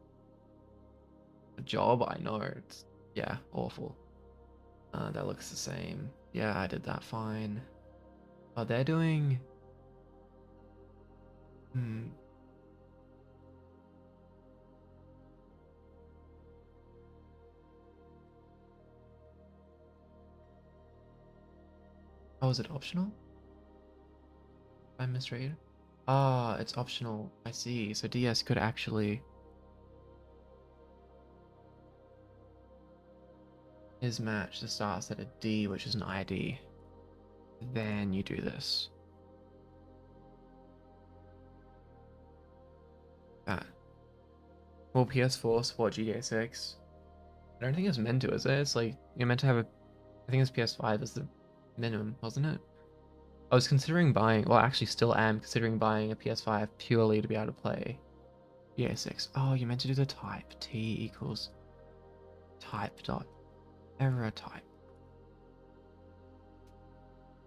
A job? I know. It's, yeah, awful. That looks the same. Yeah, I did that fine. Oh, they're doing... Hmm. Oh, is it optional? I misread. Ah, it's optional. I see. So DS could actually... is match the start set at D, which is an ID. Then you do this. That. Will PS4 support GTA 6? I don't think it's meant to, is it? It's like, you're meant to have a... I think it's PS5 is the minimum, wasn't it? I was considering buying, well, actually still am considering buying a PS5 purely to be able to play GTA 6. Oh, you meant to do the type. T equals type dot error type.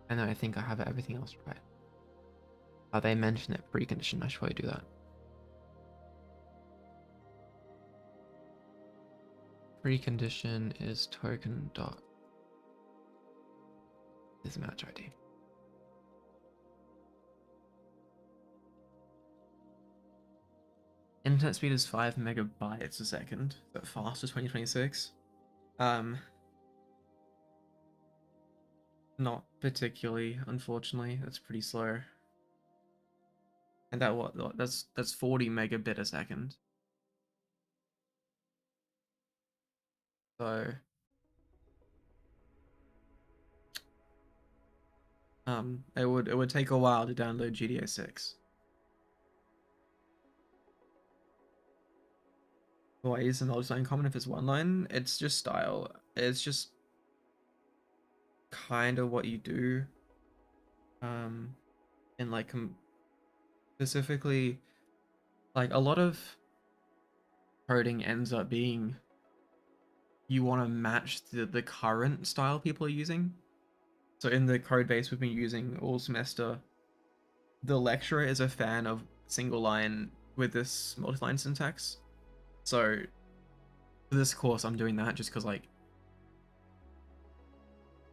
And then I think I have everything else right. Oh, they mention it precondition. I should probably do that. Precondition is token dot is match ID. Internet speed is 5 megabytes a second. Is that fast for 2026? Not particularly, unfortunately. That's pretty slow. And that's 40 megabit a second. So it would take a while to download GTA 6. Why is the multi-line common if it's one line? It's just style. It's just kind of what you do. And like specifically, like a lot of coding ends up being you want to match the current style people are using. So in the code base we've been using all semester, the lecturer is a fan of single line with this multi-line syntax. So for this course, I'm doing that just because like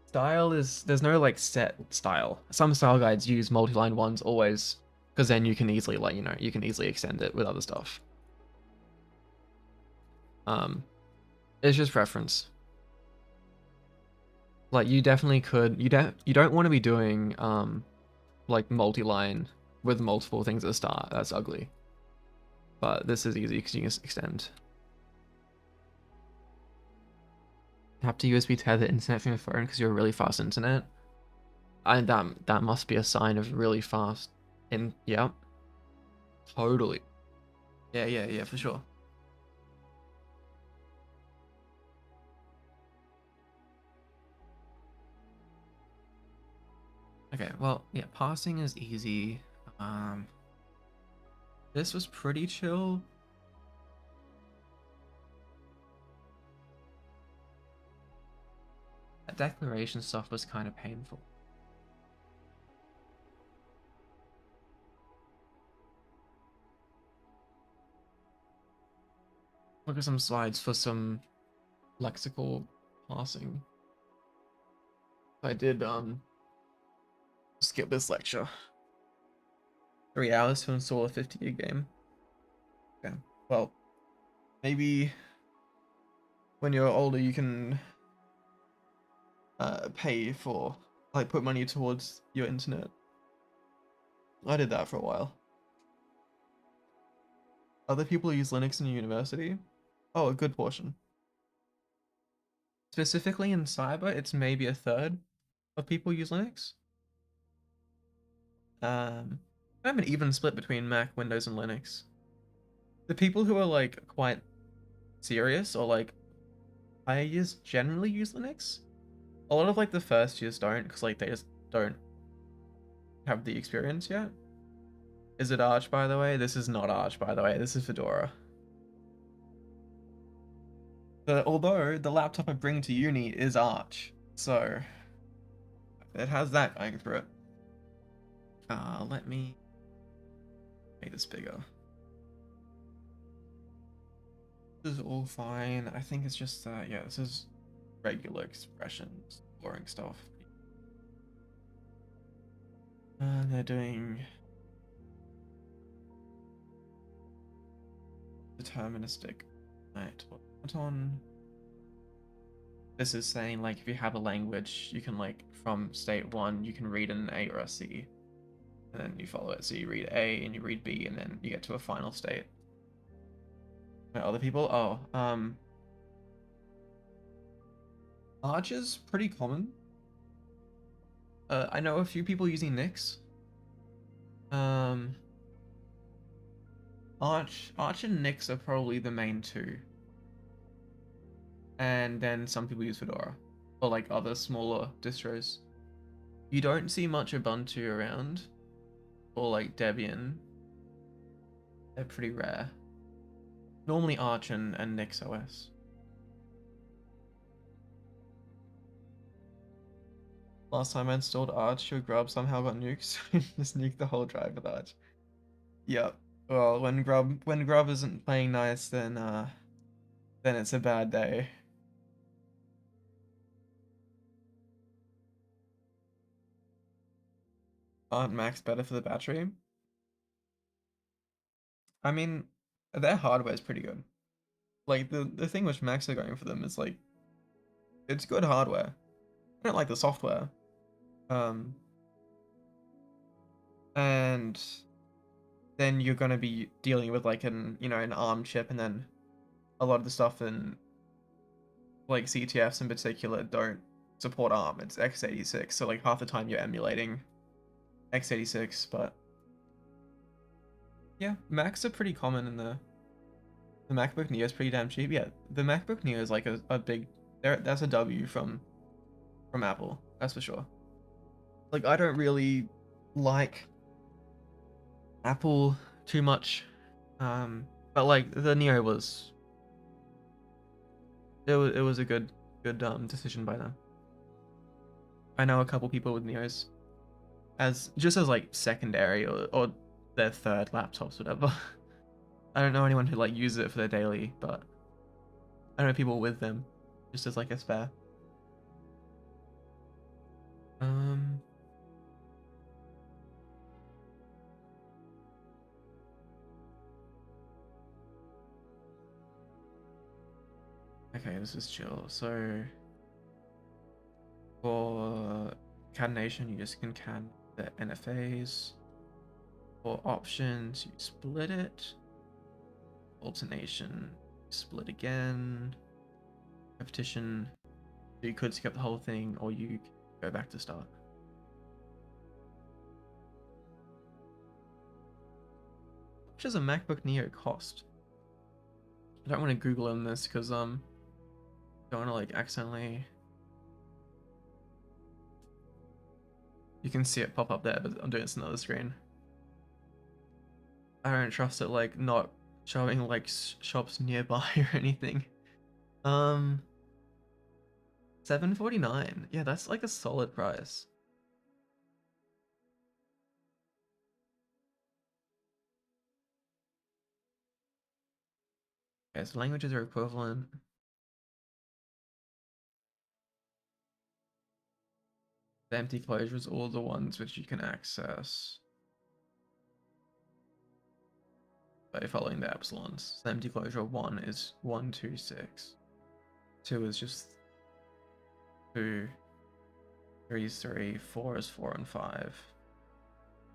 style is there's no like set style. Some style guides use multi-line ones always because then you can easily like you can easily extend it with other stuff. Um, it's just preference. Like you definitely could you don't want to be doing like multi-line with multiple things at the start. That's ugly. But this is easy because you can extend. Have to USB tether internet from your phone because you're a really fast internet. And that must be a sign of really fast. Yeah, totally. Yeah, for sure. Okay, well, yeah, passing is easy. Um, this was pretty chill. That declaration stuff was kind of painful. look at some slides for some lexical parsing. I did skip this lecture. 3 hours to install a 50 gig game. Okay. Well, maybe when you're older you can pay for, like, put money towards your internet. I did that for a while. Other people use Linux in university? Oh, a good portion. Specifically in cyber, it's maybe a third of people use Linux. I have an even split between Mac, Windows, and Linux. The people who are like quite serious or like higher years generally use Linux. A lot of like the first years don't, because like they just don't have the experience yet. Is it Arch, by the way? This is not Arch, by the way. This is Fedora. Although the laptop I bring to uni is Arch, so it has that going for it. Let me make this bigger. This is all fine. I think it's just that, yeah, this is regular expressions, boring stuff. And they're doing deterministic. Right, what on? This is saying like if you have a language, you can like from state 1, you can read an A or a C, and then you follow it. So you read A and you read B, and then you get to a final state. Other people? Oh, Arch is pretty common. I know a few people using Nix. Arch and Nix are probably the main two. And then some people use Fedora or like other smaller distros. You don't see much Ubuntu around or like Debian. They're pretty rare. Normally Arch and Nix OS. Last time I installed Arch, your grub somehow got nuked, so just nuked the whole drive with Arch. Yep. Well, when grub isn't playing nice, then it's a bad day. Aren't Macs better for the battery? I mean, their hardware is pretty good. Like the thing which Macs are going for them is like it's good hardware. I don't like the software. Um, and then you're gonna be dealing with like an ARM chip, and then a lot of the stuff in like CTFs in particular don't support ARM. It's x86, so like half the time you're emulating x86. But yeah, Macs are pretty common in the MacBook Neo is pretty damn cheap. Yeah, the MacBook Neo is like a big that's a W from Apple. That's for sure. Like I don't really like Apple too much, but like the Neo was it was a good decision by them. I know a couple people with Neos as just as like secondary or their third laptops, whatever. I don't know anyone who like uses it for their daily, but I know people with them just as like a spare. Um, okay, this is chill. So for catenation, you just concat the NFAs. For options, you split it. Alternation, split again. Repetition, so you could skip the whole thing, or you go back to start. How much does a MacBook Neo cost? I don't want to Google on this because don't want to like accidentally. You can see it pop up there, but I'm doing this on another screen. I don't trust it like not showing like shops nearby or anything. Um, 749. Yeah, that's like a solid price. Okay, so languages are equivalent. The empty closures, all the ones which you can access by following the epsilons. The empty closure 1 is 1, 2, 6. 2 is just 2. 3 is 3. 4 is 4 and 5.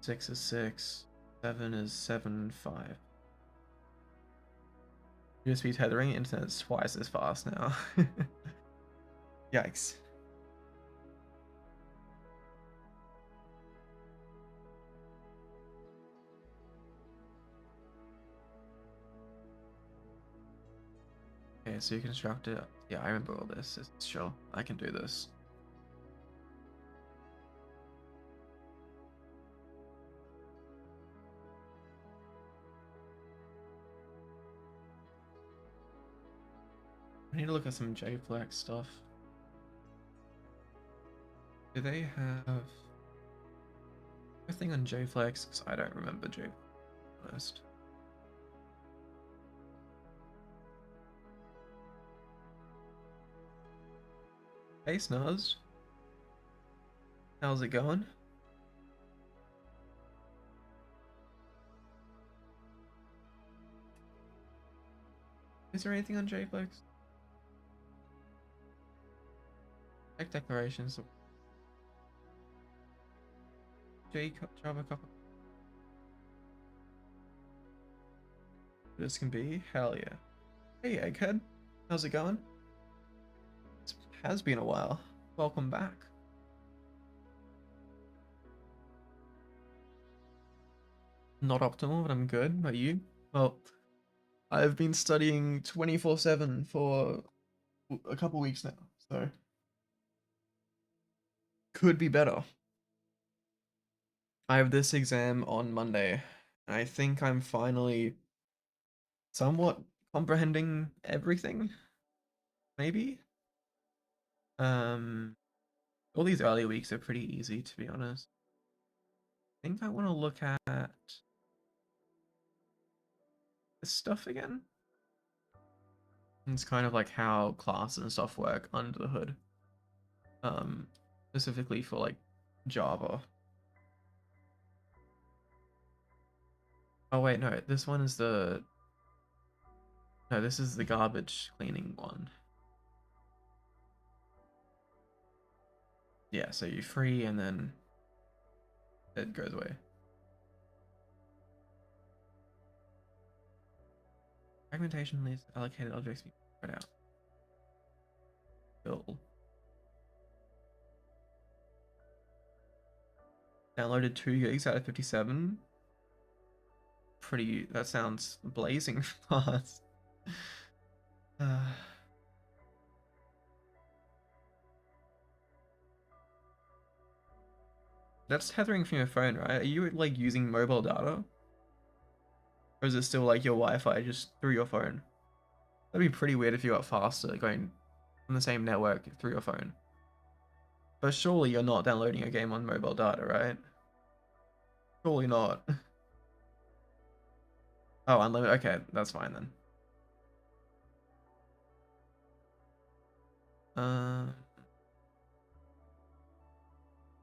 6 is 6. 7 is 7, 5. USB tethering, internet's twice as fast now. Yikes. Okay, so you construct it. Yeah, I remember all this. Sure, I can do this. I need to look at some JFlex stuff. Do they have a thing on JFlex? Because I don't remember JFlex. Hey Snaz, how's it going? Is there anything on JFlex? Tech declarations. Java couple. This can be hell yeah. Hey Egghead, how's it going? It has been a while. Welcome back. Not optimal, but I'm good. Are you? Well, I've been studying 24/7 for a couple weeks now, so could be better. I have this exam on Monday. I think I'm finally somewhat comprehending everything, maybe. All these early weeks are pretty easy, to be honest. I think I want to look at this stuff again. It's kind of like how classes and stuff work under the hood. Specifically for like Java. Oh wait, no, this one is the no, this is the garbage cleaning one. Yeah, so you free and then it goes away. Fragmentation leaves allocated objects be spread out. Cool. Downloaded 2 gigs out of 57. Pretty, that sounds blazing fast. That's tethering from your phone, right? Are you like using mobile data? Or is it still like your Wi-Fi just through your phone? That'd be pretty weird if you got faster going on the same network through your phone. But surely you're not downloading a game on mobile data, right? Surely not. Oh, unlimited. Okay, that's fine then.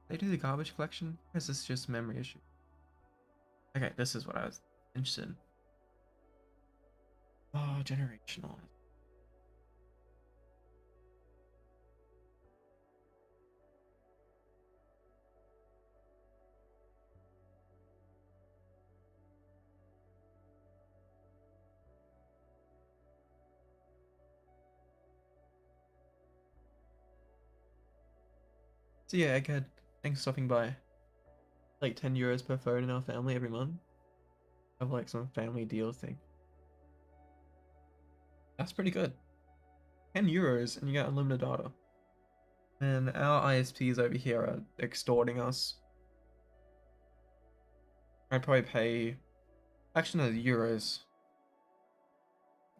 They do the garbage collection? Or is this just memory issue? Okay, this is what I was interested in. Oh, generational. So yeah, Egghead, thanks for stopping by. Like 10 euros per phone in our family every month. I have like some family deal thing. That's pretty good. 10 euros and you get unlimited data. And our ISPs over here are extorting us. I'd probably pay, actually no, euros.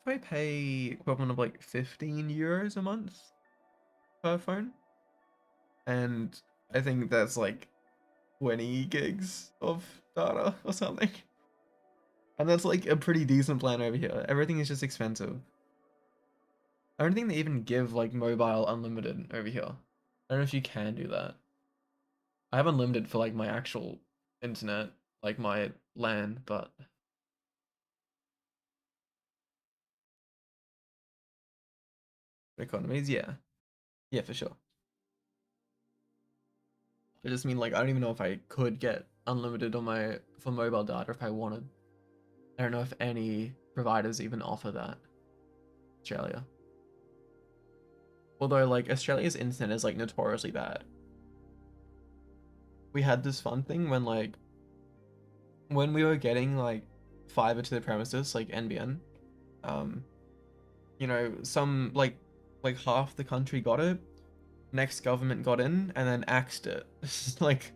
If I pay equivalent of like 15 euros a month per phone, and I think that's like 20 gigs of data or something. And that's like a pretty decent plan over here. Everything is just expensive. I don't think they even give like mobile unlimited over here. I don't know if you can do that. I have unlimited for like my actual internet, like my LAN, but economies, yeah. Yeah, for sure. I just mean like I don't even know if I could get unlimited on my for mobile data if I wanted. I don't know if any providers even offer that. Australia. Although like Australia's internet is like notoriously bad. We had this fun thing when we were getting like fiber to the premises, like NBN, um, some like half the country got it, next government got in and then axed it. Like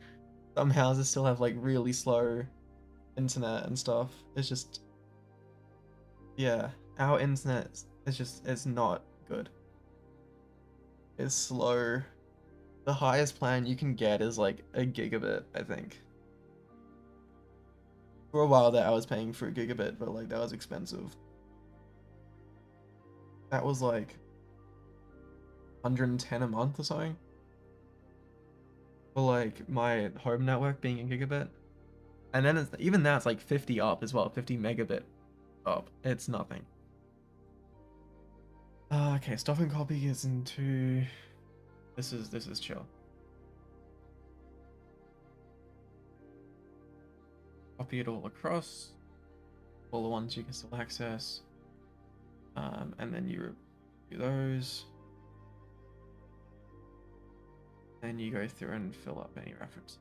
some houses still have like really slow internet and stuff. It's just yeah, our internet is just it's not good. It's slow. The highest plan you can get is like a gigabit, I think. For a while there, I was paying for a gigabit, but like that was expensive. That was like 110 a month or something. For like my home network being a gigabit. And then even that's like 50 up as well, 50 megabit up. It's nothing. Okay, stop and copy is into this is chill. Copy it all across, all the ones you can still access, and then you do those. Then you go through and fill up any reference.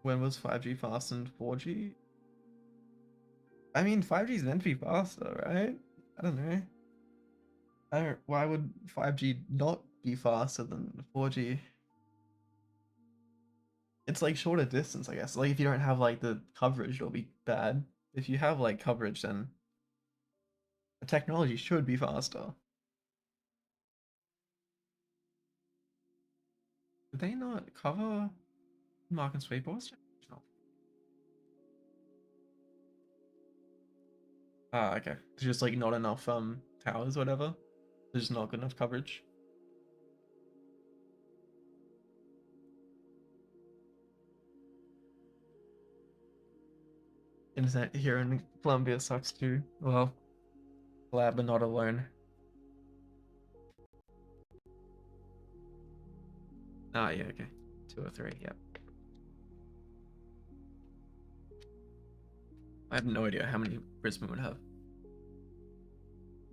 When was 5G fast and 4G? I mean, 5G is meant to be faster, right? I don't know. I don't. Why would 5G not be faster than 4G? It's like shorter distance, I guess. Like if you don't have like the coverage, it'll be bad. If you have like coverage, then the technology should be faster. Did they not cover Mark and Sweetboards? No. Ah, okay. There's just like not enough towers, whatever. There's just not good enough coverage. Internet here in Colombia sucks too. Well, glad we're not alone. Ah, yeah, okay. 203, yep. I have no idea how many Brisbane would have.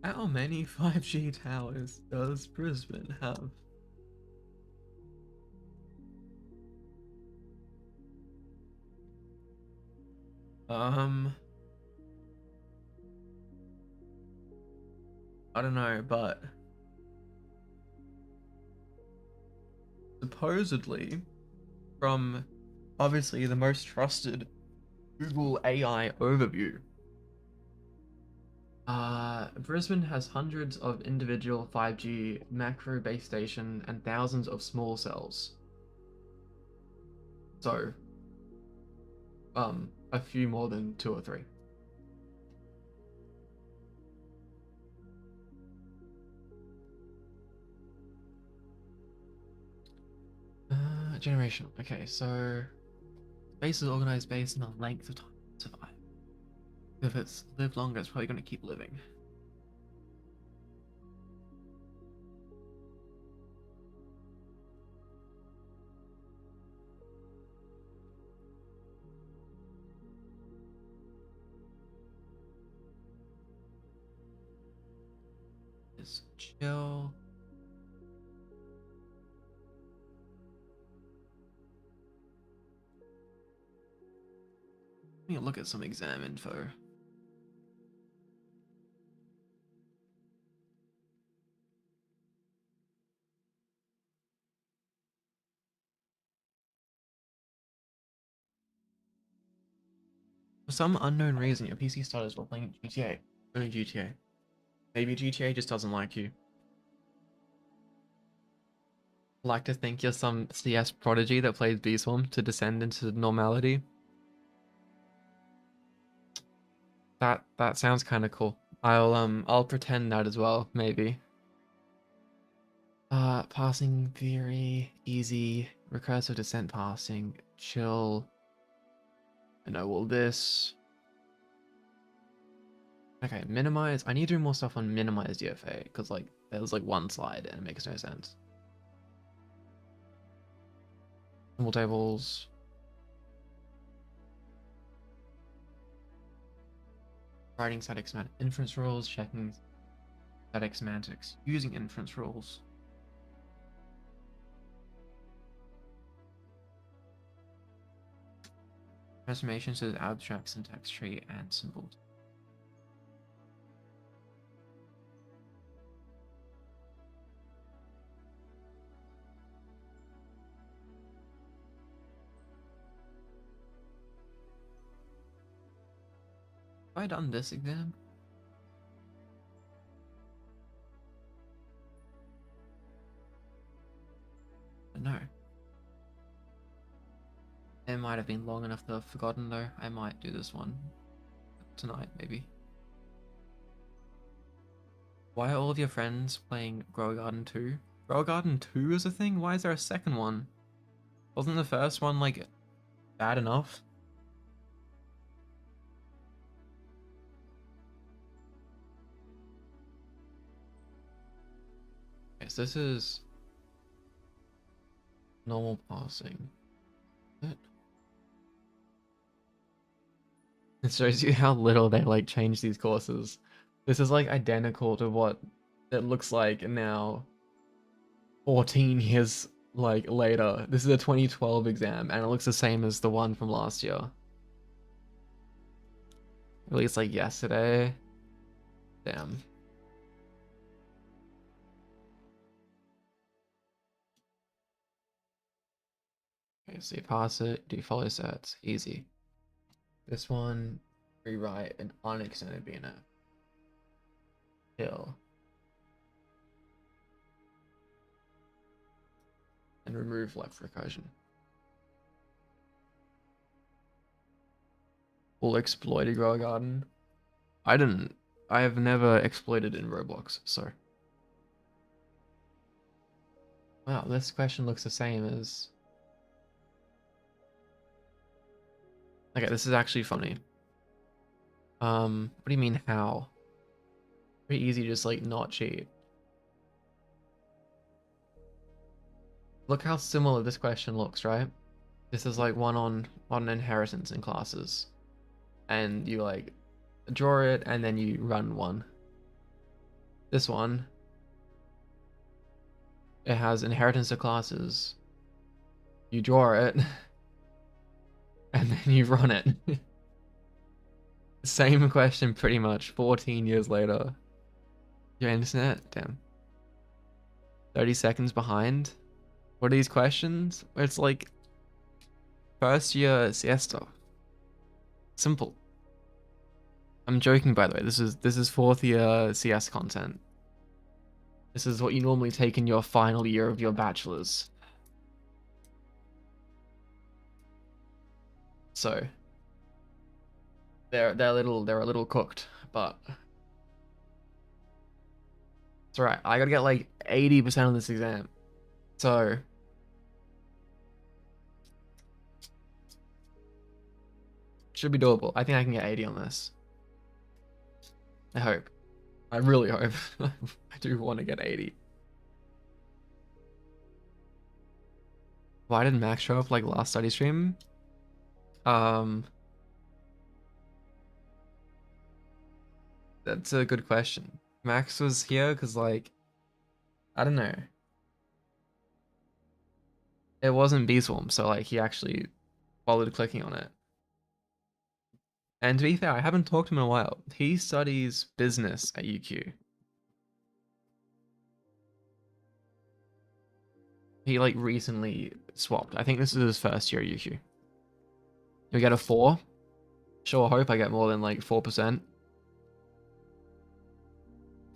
How many 5G towers does Brisbane have? Um, I don't know, but supposedly from obviously the most trusted Google AI overview, Brisbane has hundreds of individual 5G macro base station and thousands of small cells. So, a few more than two or three. Generation. Okay, so space is organized based on the length of time to survive. If it's lived longer, it's probably going to keep living. Just chill. Let me look at some exam info. For some unknown reason, your PC starters were playing GTA. Only GTA. Maybe GTA just doesn't like you. I like to think you're some CS prodigy that plays B-Swarm to descend into normality. That sounds kind of cool. I'll pretend that as well, maybe. Passing theory, easy, recursive descent passing, chill. I know all this. Okay, minimize. I need to do more stuff on minimize DFA because like there's like one slide and it makes no sense. Symbol tables. Writing static semantic inference rules, checking static semantics using inference rules. Transformations to the abstract syntax tree and symbols. Have I done this exam? No. It might have been long enough to have forgotten though. I might do this one tonight, maybe. Why are all of your friends playing Grow Garden 2? Grow Garden 2 is a thing? Why is there a second one? Wasn't the first one like bad enough? Yes, this is normal passing. It shows you how little they like change these courses. This is like identical to what it looks like now 14 years like later. This is a 2012 exam and it looks the same as the one from last year. At least like yesterday. Damn. Okay, so you pass it, do follow sets, easy. This one, rewrite an unextended BNF. Kill. And remove left recursion. Full exploited Grow Garden. I have never exploited in Roblox, so. Wow, this question looks the same as... Okay, this is actually funny. What do you mean how? Pretty easy to just like not cheat. Look how similar this question looks, right? This is like one on inheritance in classes. And you like draw it and then you run one. This one, it has inheritance of classes. You draw it and then you run it. Same question pretty much 14 years later. Your internet? Damn. 30 seconds behind? What are these questions? It's like first year siesta. Simple. I'm joking, by the way. This is fourth year CS content. This is what you normally take in your final year of your bachelor's. So they're a little cooked, but it's alright. I gotta get like 80% on this exam. So should be doable. I think I can get 80 on this. I hope. I really hope. I do want to get 80. Why did Max show up like last study stream? That's a good question. Max was here because like, I don't know. It wasn't B-Swarm, so like he actually followed clicking on it. And to be fair, I haven't talked to him in a while. He studies business at UQ. He like recently swapped. I think this is his first year at UQ. You get a 4. Sure hope I get more than like 4%.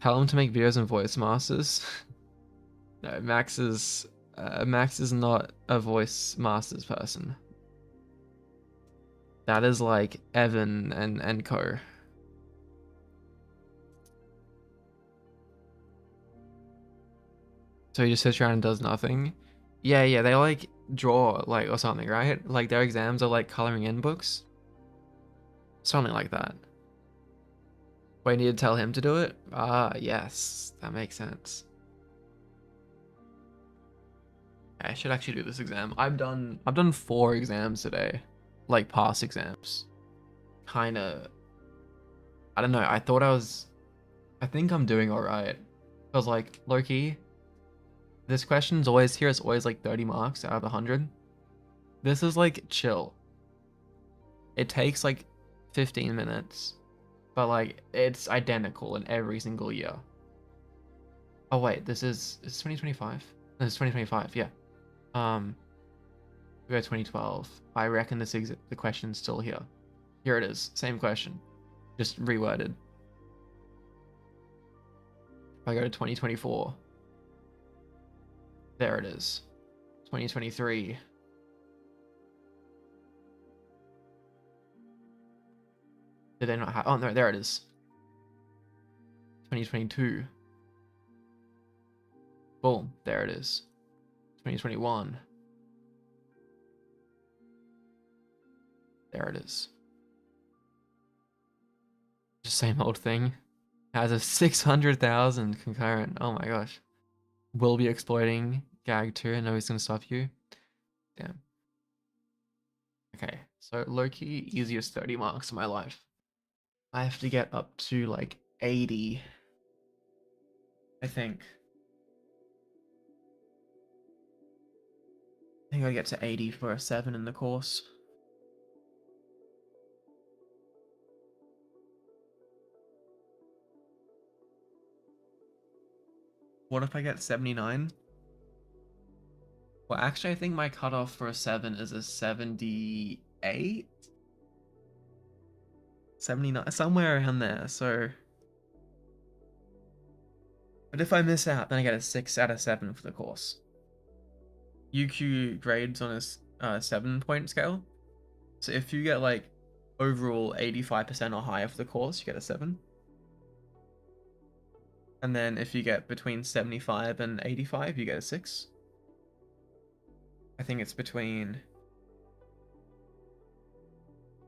Tell him to make videos and voice masters. No, Max is not a voice masters person. That is like Evan and co. So he just sits around and does nothing. Yeah, yeah, they like draw like or something, right? Like their exams are like coloring in books. Something like that. But I need to tell him to do it? Ah, yes, that makes sense. I should actually do this exam. I've done 4 exams today. Like past exams. Kinda I don't know, I think I'm doing alright. Cause like low-key, this question's always here, it's always like 30 marks out of 100. This is like chill. It takes like 15 minutes, but like it's identical in every single year. Oh wait, is 2025? This is 2025, yeah. Um, we go 2012. I reckon the question's still here. Here it is, same question, just reworded. If I go to 2024, there it is. 2023. Did they not have? Oh no, there it is. 2022. Boom, there it is. 2021. There it is. Just same old thing. Has a 600,000 concurrent. Oh my gosh. Will be exploiting gag 2 and know he's gonna stop you. Damn. Okay, so low-key easiest 30 marks of my life. I have to get up to like 80, I think. I think I get to 80 for a 7 in the course. What if I get 79? Well, actually, I think my cutoff for a 7 is a 78? 79, somewhere around there, so... But if I miss out, then I get a 6 out of 7 for the course. UQ grades on a 7-point scale. So if you get like overall 85% or higher for the course, you get a 7. And then if you get between 75 and 85, you get a 6. I think it's between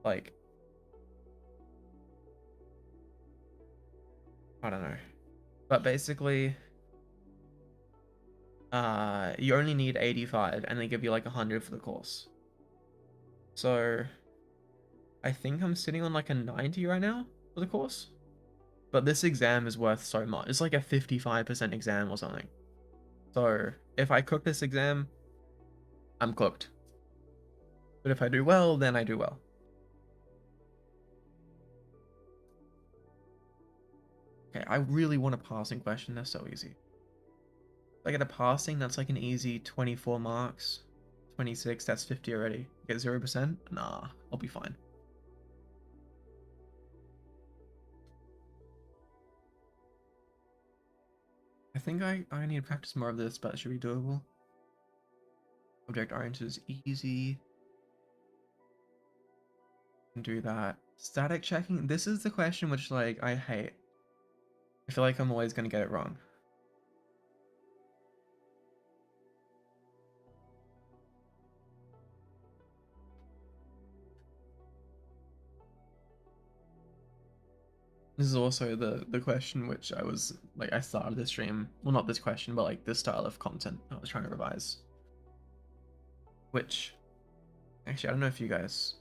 like, I don't know. But basically, you only need 85 and they give you like 100 for the course. So I think I'm sitting on like a 90 right now for the course. But this exam is worth so much. It's like a 55% exam or something. So if I cook this exam, I'm cooked. But if I do well, then I do well. Okay, I really want a passing question. They're so easy. If I get a passing, that's like an easy 24 marks. 26, that's 50 already. Get 0%? Nah, I'll be fine. I think I need to practice more of this, but it should be doable. Object oriented is easy. Can do that. Static checking. This is the question which like I hate. I feel like I'm always gonna get it wrong. This is also the question which I was like I started this stream. Well, not this question, but like this style of content I was trying to revise. Which actually I don't know if you guys,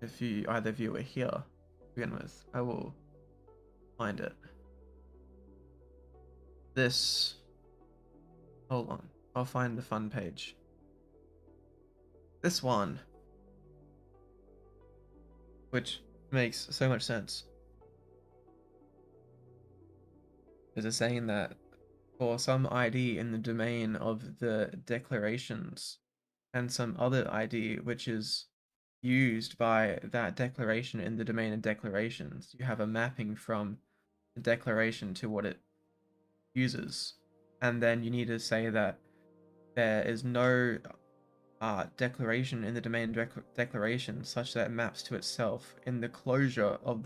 if you either of you are here to begin with. I will find it. This. Hold on. I'll find the fun page. This one, which makes so much sense. There's a saying that for some ID in the domain of the declarations and some other ID which is used by that declaration in the domain of declarations. You have a mapping from the declaration to what it uses. And then you need to say that there is no declaration in the domain declaration such that it maps to itself in the closure of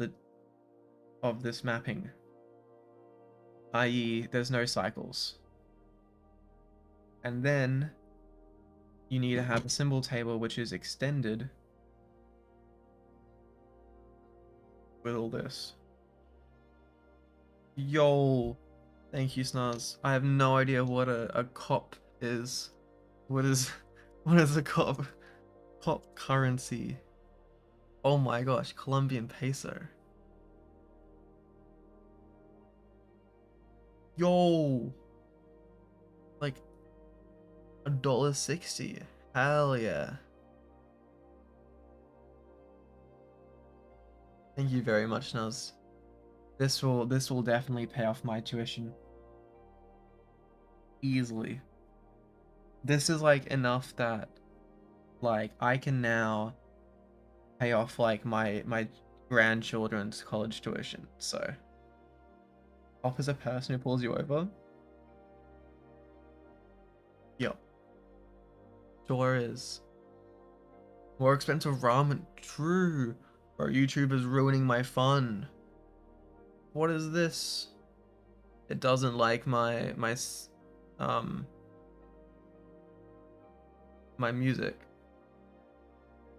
this mapping, i.e. there's no cycles. And then you need to have a symbol table which is extended with all this. Yo, thank you, Snaz. I have no idea what a cop is. What is what is a cop? Cop currency. Oh my gosh, Colombian peso. Yo, like $1.60. Hell yeah. Thank you very much, Nuz. This will definitely pay off my tuition easily. This is like enough that like I can now pay off like my grandchildren's college tuition. So, off as a person who pulls you over. Yep, sure is. More expensive ramen. True. Bro, YouTube is ruining my fun. What is this? It doesn't like um my music.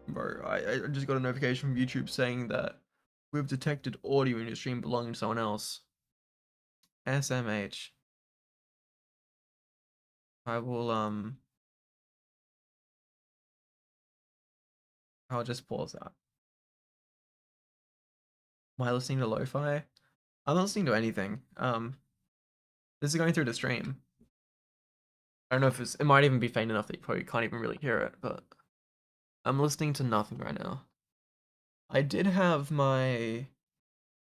Bro, I just got a notification from YouTube saying that we've detected audio in your stream belonging to someone else. SMH. I will I'll just pause that. Am I listening to lo-fi? I'm not listening to anything. This is going through the stream. I don't know if it might even be faint enough that you probably can't even really hear it, but I'm listening to nothing right now. I did have my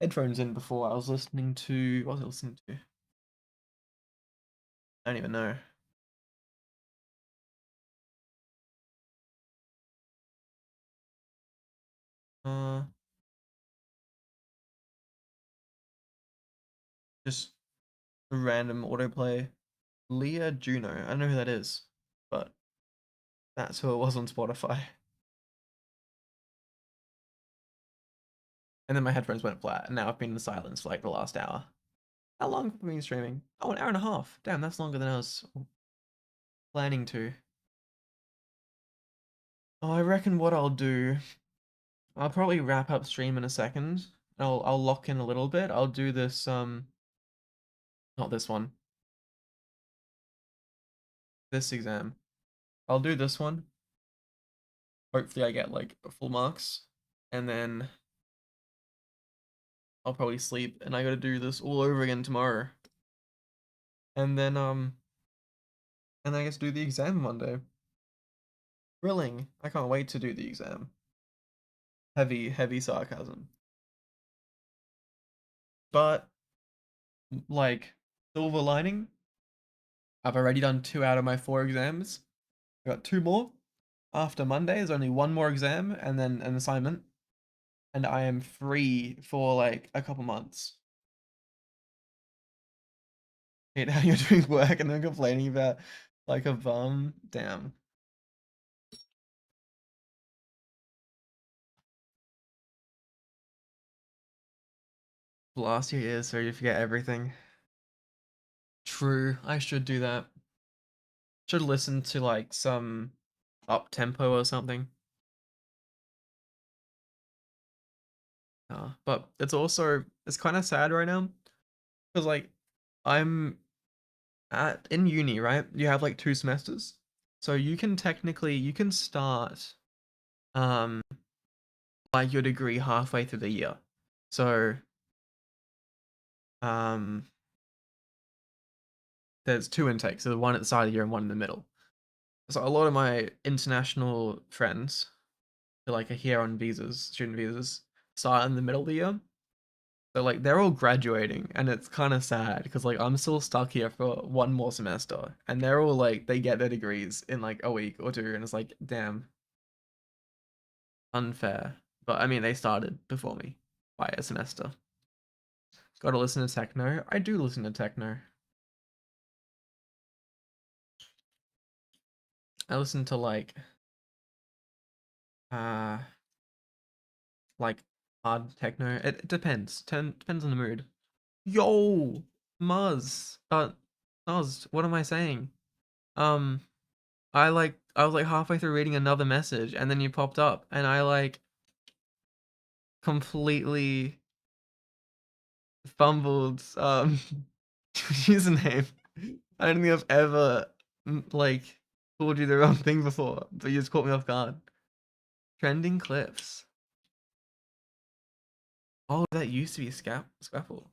headphones in before. I was listening to what was I listening to? I don't even know. Uh, just a random autoplay. Leah Juno. I don't know who that is, but that's who it was on Spotify. And then my headphones went flat, and now I've been in silence for like the last hour. How long have we been streaming? Oh, an hour and a half. Damn, that's longer than I was planning to. Oh, I reckon what I'll do, I'll probably wrap up stream in a second. I'll lock in a little bit. I'll do this not this one. This exam. I'll do this one. Hopefully I get like full marks. And then I'll probably sleep and I gotta do this all over again tomorrow. And then and I guess do the exam Monday. Thrilling. I can't wait to do the exam. Heavy, heavy sarcasm. But like silver lining, I've already done 2 out of my 4 exams. I got 2 more. After Monday, there's only 1 more exam and then an assignment. And I am free for like a couple months. Hate how you're doing work and then complaining about like a bum. Damn. Blast your ears so you forget everything. True, I should do that. Should listen to like some up tempo or something. But it's kind of sad right now because like I'm at in uni, right? You have like 2 semesters, so you can start um like your degree halfway through the year. So um there's 2 intakes, so one at the start of the year and one in the middle. So a lot of my international friends who like are here on visas, student visas, start in the middle of the year. So like they're all graduating and it's kind of sad because like I'm still stuck here for 1 more semester and they're all like they get their degrees in like a week or 2 and it's like damn. unfair. But I mean, they started before me by a semester. Gotta listen to techno. I do listen to techno. I listen to uh like hard techno. It depends. Depends on the mood. Yo, Muzz. Muzz, what am I saying? Um, I was like halfway through reading another message and then you popped up and I like completely fumbled username. I don't think I've ever like told you the wrong thing before, but you just caught me off guard. Trending clips. Oh, that used to be Scrapple.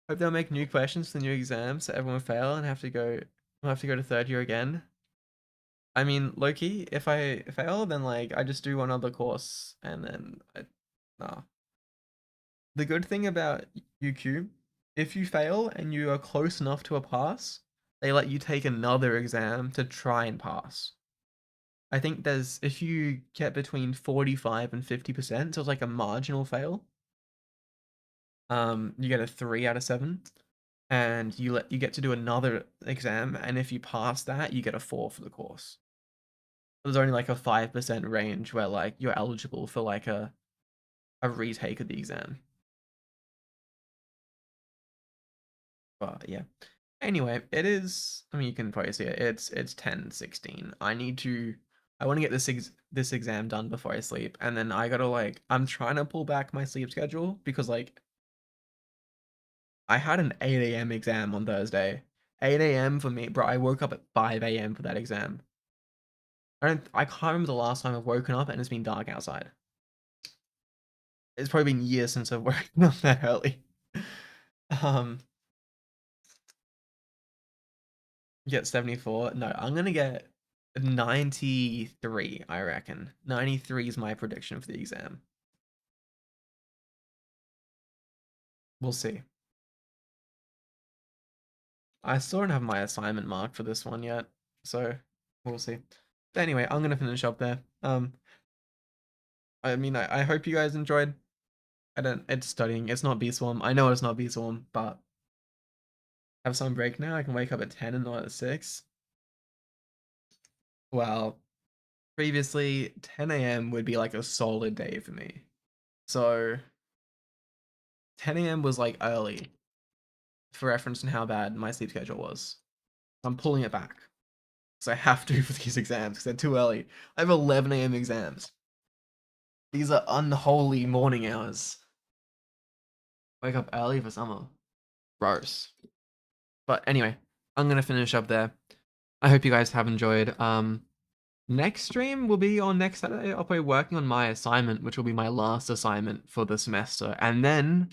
Hope they'll make new questions for the new exams so everyone fail and have to go to third year again. I mean, low-key, if I fail, then like I just do one other course and then nah. The good thing about UQ, if you fail and you are close enough to a pass, they let you take another exam to try and pass. I think there's if you get between 45 and 50%, so it's like a marginal fail, you get a 3 out of 7 and you get to do another exam and if you pass that, you get a 4 for the course. There's only like a 5% range where like you're eligible for like a retake of the exam. But yeah. Anyway, it is. I mean, you can probably see it. It's 10:16. I want to get this exam done before I sleep, and then I gotta like. I'm trying to pull back my sleep schedule because like I had an 8 a.m. exam on Thursday. 8 a.m. for me, bro. I woke up at 5 a.m. for that exam. I can't remember the last time I've woken up and it's been dark outside. It's probably been years since I've woken up that early. Um, get 74. No, I'm gonna get 93, I reckon. 93 is my prediction for the exam. We'll see. I still don't have my assignment marked for this one yet, so we'll see. But anyway, I'm gonna finish up there. I mean, I hope you guys enjoyed. I don't. It's studying. It's not B Swarm. I know it's not B Swarm, but have some break now. I can wake up at 10 and not at 6. Well, previously 10 a.m. would be like a solid day for me. So 10 a.m. was like early for reference on how bad my sleep schedule was. I'm pulling it back. So I have to for these exams because they're too early. I have 11 a.m. exams. These are unholy morning hours. Wake up early for summer. Gross. But anyway, I'm gonna finish up there. I hope you guys have enjoyed. Next stream will be on next Saturday. I'll be working on my assignment, which will be my last assignment for the semester. And then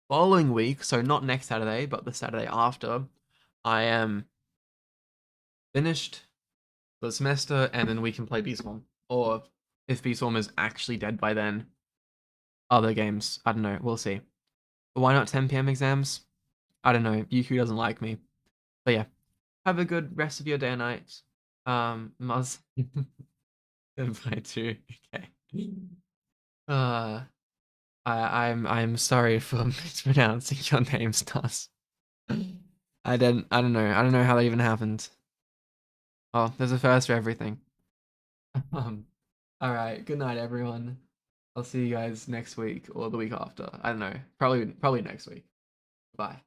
following week, so not next Saturday, but the Saturday after, I am finished the semester, and then we can play B-Swarm. Or if B-Swarm is actually dead by then, other games. I don't know. We'll see. But why not 10 p.m. exams? I don't know. UQ doesn't like me. But yeah, have a good rest of your day and night. Muzz. Goodbye too. Okay. Uh, I'm sorry for mispronouncing your name, Stas. I don't know. I don't know how that even happened. Oh, there's a first for everything. All right. Good night, everyone. I'll see you guys next week or the week after. I don't know. Probably next week. Bye.